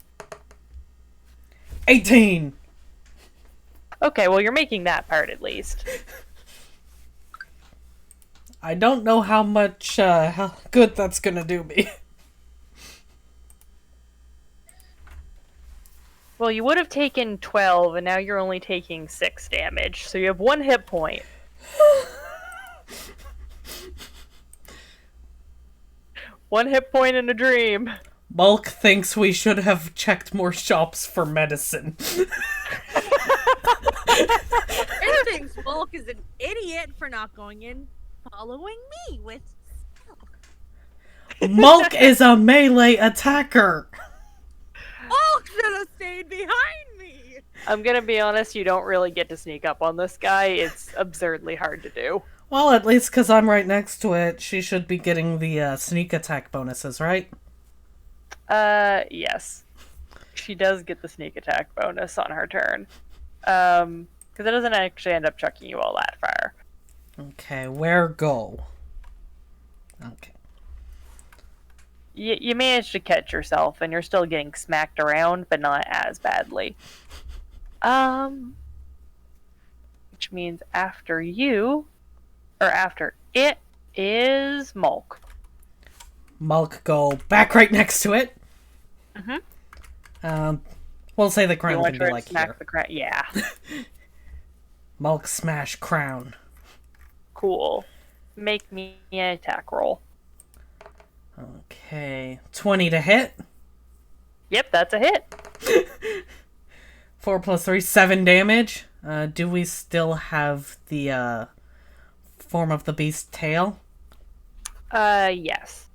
18! Okay, well, you're making that part at least. I don't know how much how good that's gonna do me. Well, you would have taken 12, and now you're only taking 6 damage, so you have 1 hit point. One hit point in a dream. Mulk thinks we should have checked more shops for medicine. It thinks Mulk is an idiot for not going in following me with Mulk is a melee attacker! Mulk should have stayed behind me! I'm gonna be honest, you don't really get to sneak up on this guy. It's absurdly hard to do. Well, at least because I'm right next to it, she should be getting the sneak attack bonuses, right? Yes. She does get the sneak attack bonus on her turn. Because it doesn't actually end up chucking you all that far. Okay, where go? Okay. You managed to catch yourself, and you're still getting smacked around, but not as badly. Which means after you, or after it, is Mulk. Mulk go back right next to it. Mm-hmm. We'll say the You crown want can to be try like to smack here. the crown? Yeah. Mulk smash crown. Cool. Make me an attack roll. Okay, 20 to hit. Yep, that's a hit. 4 plus 3, 7 damage. Do we still have the form of the beast's tail? Yes.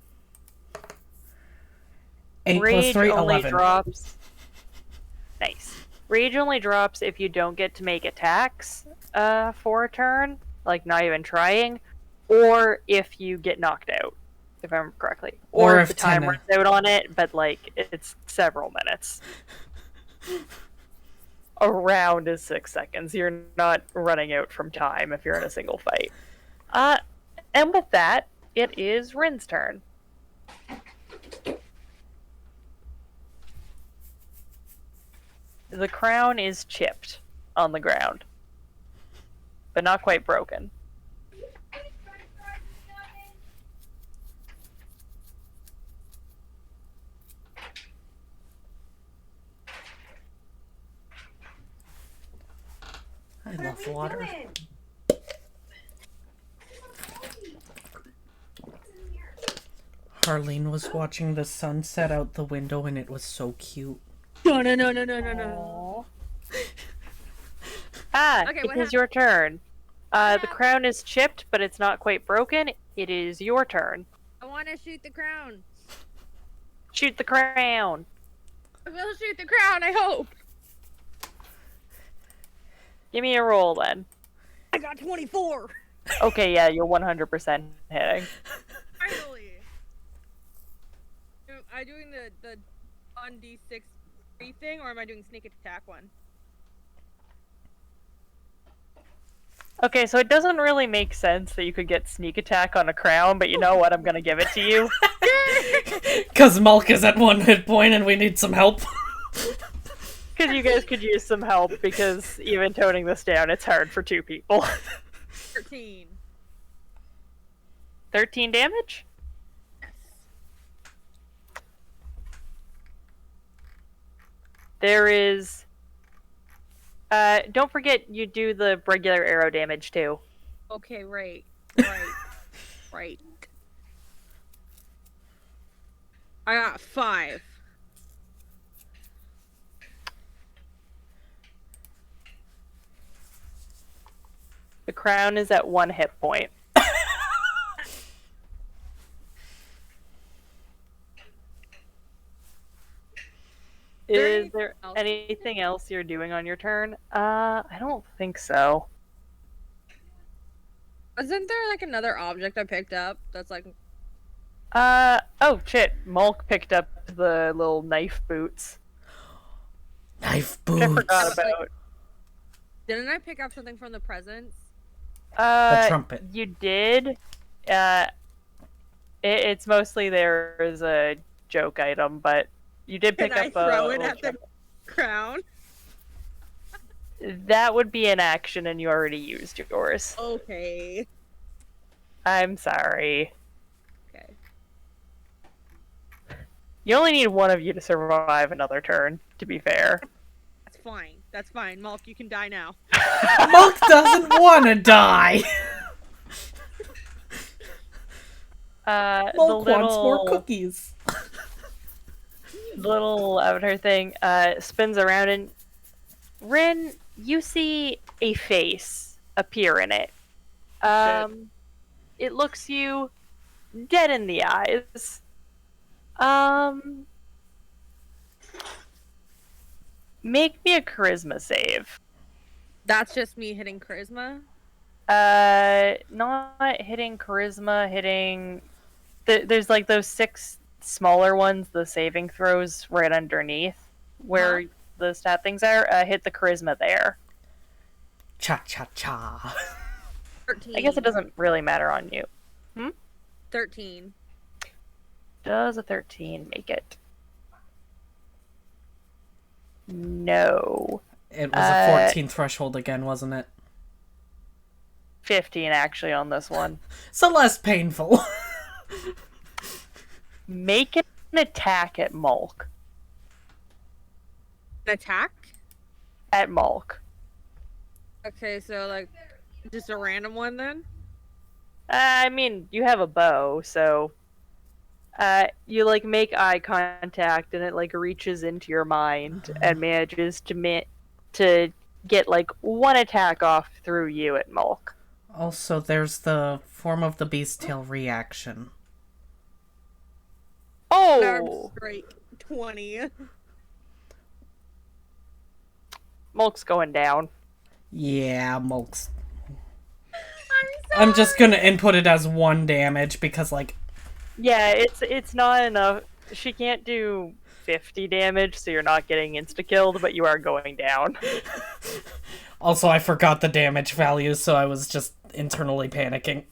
8 plus Rage 3, only 11. drops. Nice. Rage only drops if you don't get to make attacks for a turn, like not even trying, or if you get knocked out, if I remember correctly. Or if the time runs out on it, but like it's several minutes. A round is 6 seconds. You're not running out from time if you're in a single fight. And with that, it is Rin's turn. The crown is chipped on the ground, but not quite broken. I love water. Harleen was watching the sunset out the window and it was so cute. No. Okay, It is your turn. The crown is chipped, but it's not quite broken. It is your turn. I want to shoot the crown. Shoot the crown. We'll shoot the crown, I hope. Give me a roll then. I got 24. Okay, yeah, you're 100% hitting. Finally. Am I doing the 1d6 free thing, or am I doing sneak attack one? Okay, so it doesn't really make sense that you could get sneak attack on a crown, but you know what? I'm gonna give it to you. Because Mulk is at 1 hit point and we need some help. Because you guys could use some help, because even toning this down, it's hard for 2 people. 13. 13 damage? There is... don't forget you do the regular arrow damage, too. Okay, right. Right. I got 5. The crown is at 1 hit point. Is there anything else you're doing on your turn? I don't think so. Isn't there like another object I picked up that's like... Oh shit, Mulk picked up the little knife boots. Knife Which I boots. forgot about. Didn't I pick up something from the presents? The trumpet. You did. It's mostly there as a joke item, but you did pick Can I up throw a it little at the crown? That would be an action, and you already used yours. Okay. I'm sorry. Okay. You only need one of you to survive another turn, to be fair. That's fine. That's fine. Mulk, you can die now. Mulk doesn't want to die. The Mulk wants more little, cookies. little avatar thing spins around, and Rin, you see a face appear in it. It looks you dead in the eyes. Make me a charisma save. That's just me hitting charisma? Not hitting charisma, hitting... There's like those 6 smaller ones, the saving throws right underneath where the stat things are. Hit the charisma there. Cha-cha-cha. 13. I guess it doesn't really matter on you. 13. Does a 13 make it? No. It was a 14 threshold again, wasn't it? 15 actually on this one. So less painful. Make it an attack at Mulk. An attack? At Mulk. Okay, so like just a random one then? I mean, you have a bow, so you like make eye contact, and it like reaches into your mind and manages to get like one attack off through you at Mulk. Also, there's the form of the beast tail reaction. Oh, Strike 20. Mulk's going down. Yeah, Mulk's. I'm I'm just gonna input it as 1 damage because, like, Yeah, it's not enough. She can't do 50 damage, so you're not getting insta-killed, but you are going down. also I forgot the damage values, so I was just internally panicking.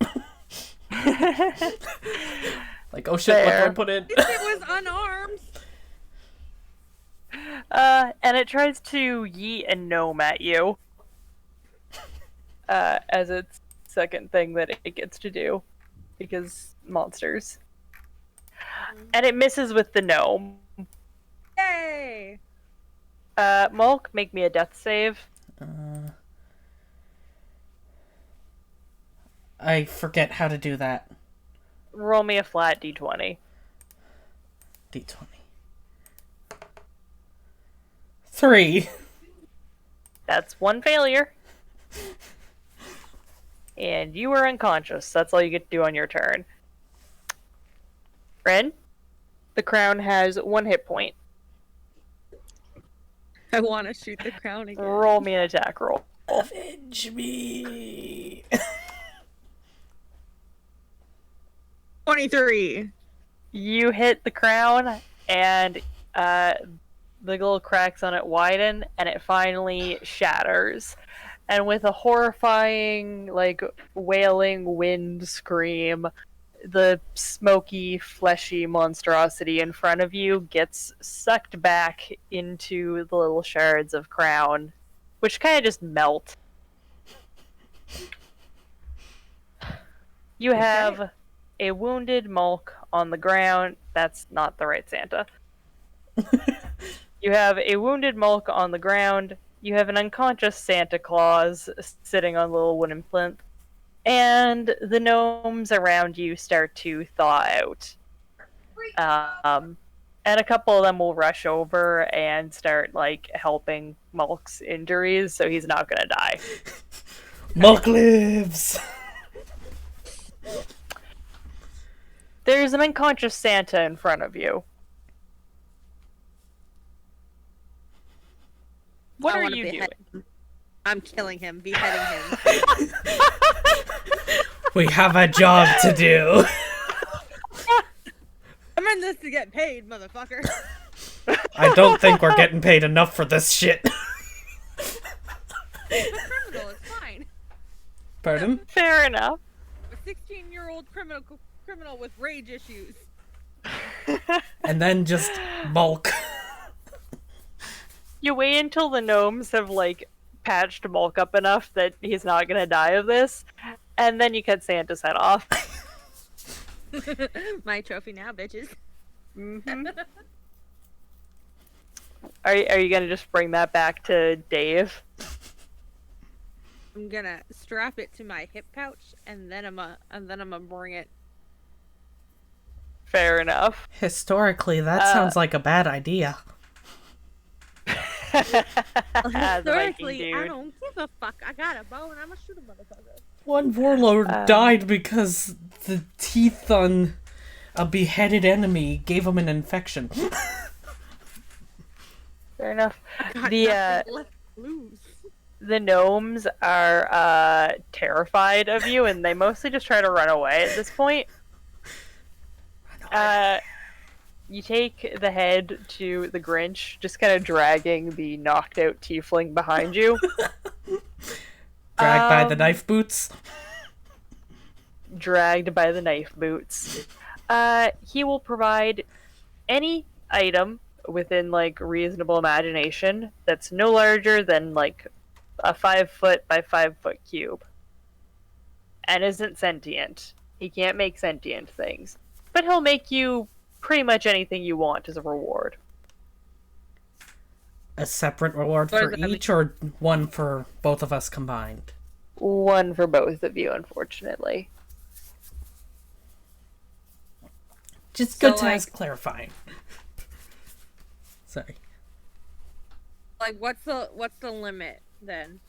Like, oh shit, what do I Fair. put in? It was unarmed. And it tries to yeet a gnome at you. As its second thing that it gets to do. Because monsters. And it misses with the gnome. Yay! Mulk, make me a death save. I forget how to do that. Roll me a flat d20. D20. 3. That's 1 failure. And you are unconscious. That's all you get to do on your turn. Ren, the crown has 1 hit point. I want to shoot the crown again. Roll me an attack roll. Avenge me. 23. You hit the crown, and the little cracks on it widen, and it finally shatters. And with a horrifying, like, wailing wind scream, the smoky, fleshy monstrosity in front of you gets sucked back into the little shards of crown, which kind of just melt. You have a wounded Mulk on the ground. That's not the right Santa. You have a wounded Mulk on the ground. You have an unconscious Santa Claus sitting on a little wooden plinth. And the gnomes around you start to thaw out. And a couple of them will rush over and start, like, helping Mulk's injuries, so he's not gonna die. Mulk lives. There's an unconscious Santa in front of you. What I are wanna you behead doing? him. I'm killing him, beheading him. We have a job to do. I'm in this to get paid, motherfucker. I don't think we're getting paid enough for this shit. I'm a criminal, it's fine. Pardon? Fair enough. A 16-year-old criminal with rage issues. And then just Mulk. You wait until the gnomes have, like, patched Mulk up enough that he's not gonna die of this, and then you cut Santa's head off. My trophy now, bitches. Mm-hmm. Are you gonna just bring that back to Dave? I'm gonna strap it to my hip pouch, and then I'm gonna bring it. Fair enough. Historically, that sounds like a bad idea. As a Viking Historically, I dude. don't give a fuck. I got a bow, and I'm gonna shoot a motherfucker. One warlord died because the teeth on a beheaded enemy gave him an infection. Fair enough. Got The nothing left to lose. the gnomes are terrified of you, and they mostly just try to run away at this point. You take the head to the Grinch, just kind of dragging the knocked out tiefling behind you. Dragged by the knife boots. Dragged by the knife boots. He will provide any item within, like, reasonable imagination that's no larger than, like, a 5 foot by 5 foot cube. And isn't sentient. He can't make sentient things. But he'll make you pretty much anything you want as a reward. A separate reward What for does that each, or one for both of us combined? One for both of you, unfortunately. Just So, good to like- ask clarifying. Sorry. Like, what's the limit then?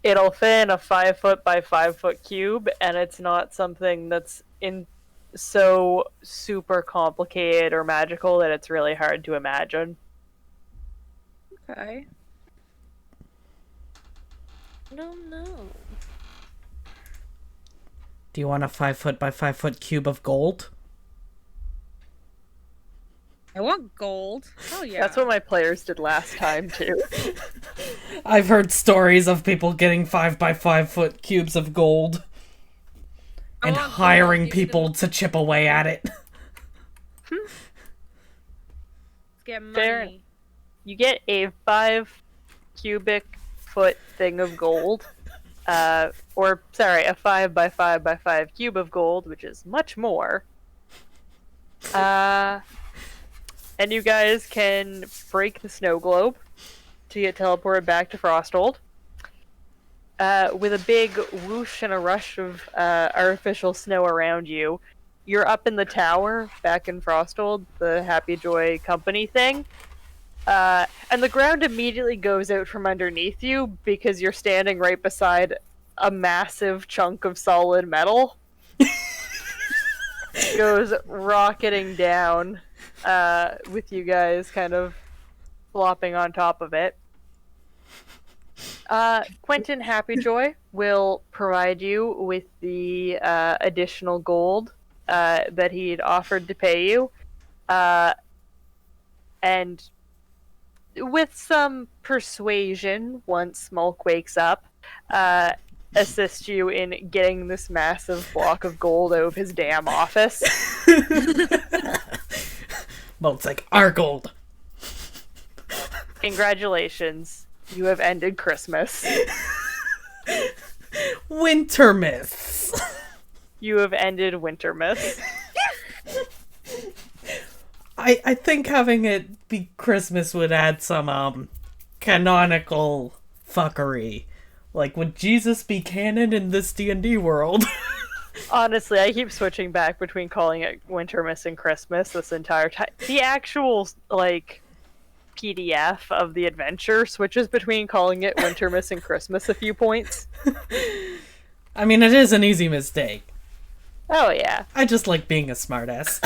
It'll fit in a 5 foot by 5 foot cube, and it's not something that's in so super complicated or magical that it's really hard to imagine. Okay. I don't know. Do you want a 5 foot by 5 foot cube of gold? I want gold. Oh yeah. That's what my players did last time, too. I've heard stories of people getting 5 by 5 foot cubes of gold I and want gold, hiring give people them- to chip away at it. Let's get money. Fair. You get a 5 cubic foot thing of gold. A 5 by 5 by 5 cube of gold, which is much more. And you guys can break the snow globe to get teleported back to Frosthold. With a big whoosh and a rush of artificial snow around you, you're up in the tower back in Frosthold, the Happy Joy Company thing. And the ground immediately goes out from underneath you because you're standing right beside a massive chunk of solid metal. Goes rocketing down with you guys kind of flopping on top of it. Quentin Happyjoy will provide you with the additional gold that he'd offered to pay you. And with some persuasion, once Smulk wakes up, assist you in getting this massive block of gold out of his damn office. Well, it's like our gold. Congratulations. You have ended Christmas. Wintermas. You have ended Wintermas. I think having it be Christmas would add some canonical fuckery. Like, would Jesus be canon in this D&D world? Honestly, I keep switching back between calling it Wintermas and Christmas this entire time. The actual, like, PDF of the adventure switches between calling it Wintermas and Christmas a few points. I mean, it is an easy mistake. Oh, yeah. I just like being a smartass.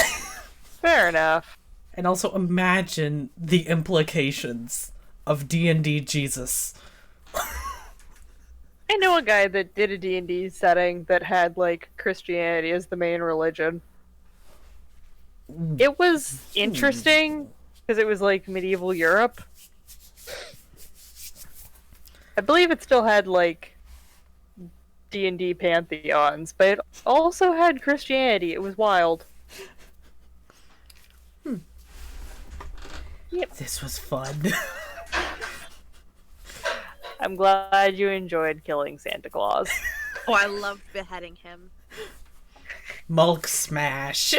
Fair enough. And also imagine the implications of D&D Jesus. I know a guy that did a D&D setting that had, like, Christianity as the main religion. It was interesting, because it was, like, medieval Europe. I believe it still had, like, D&D pantheons, but it also had Christianity. It was wild. This was fun. I'm glad you enjoyed killing Santa Claus. Oh, I loved beheading him. Mulk smash.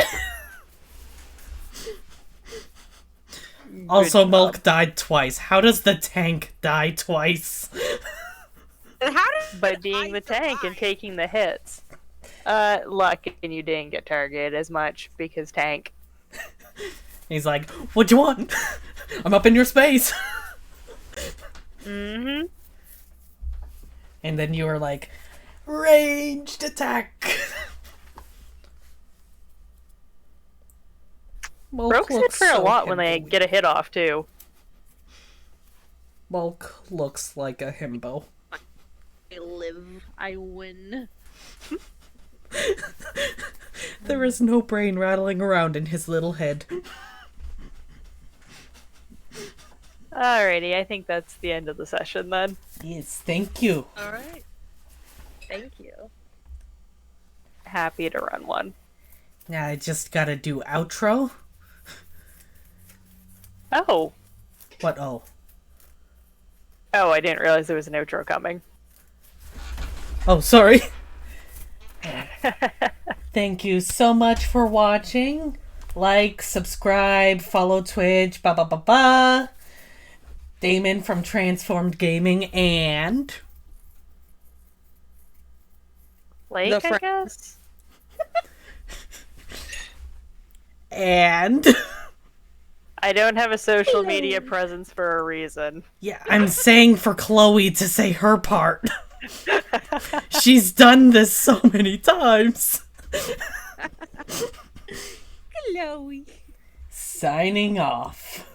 Also, job. Mulk died twice. How does the tank die twice? And how did By being the tank and taking the hits. Luck, and you didn't get targeted as much because tank. He's like, what do you want? I'm up in your space. Mm-hmm. And then you were like, ranged attack. Mulk Brooks hit looks for a so lot when they himbo-y. get a hit off, too. Mulk looks like a himbo. I live, I win. There is no brain rattling around in his little head. Alrighty, I think that's the end of the session then. Yes, thank you. All right. Thank you. Happy to run one. Now I just gotta do outro. Oh. What? Oh. Oh, I didn't realize there was an outro coming. Oh, sorry. Thank you so much for watching. Like, subscribe, follow Twitch, ba ba ba ba. Damon from Transformed Gaming and... Like, The I friend. guess? And... I don't have a social media presence for a reason. Yeah, I'm saying for Chloe to say her part. She's done this so many times. Chloe. Signing off.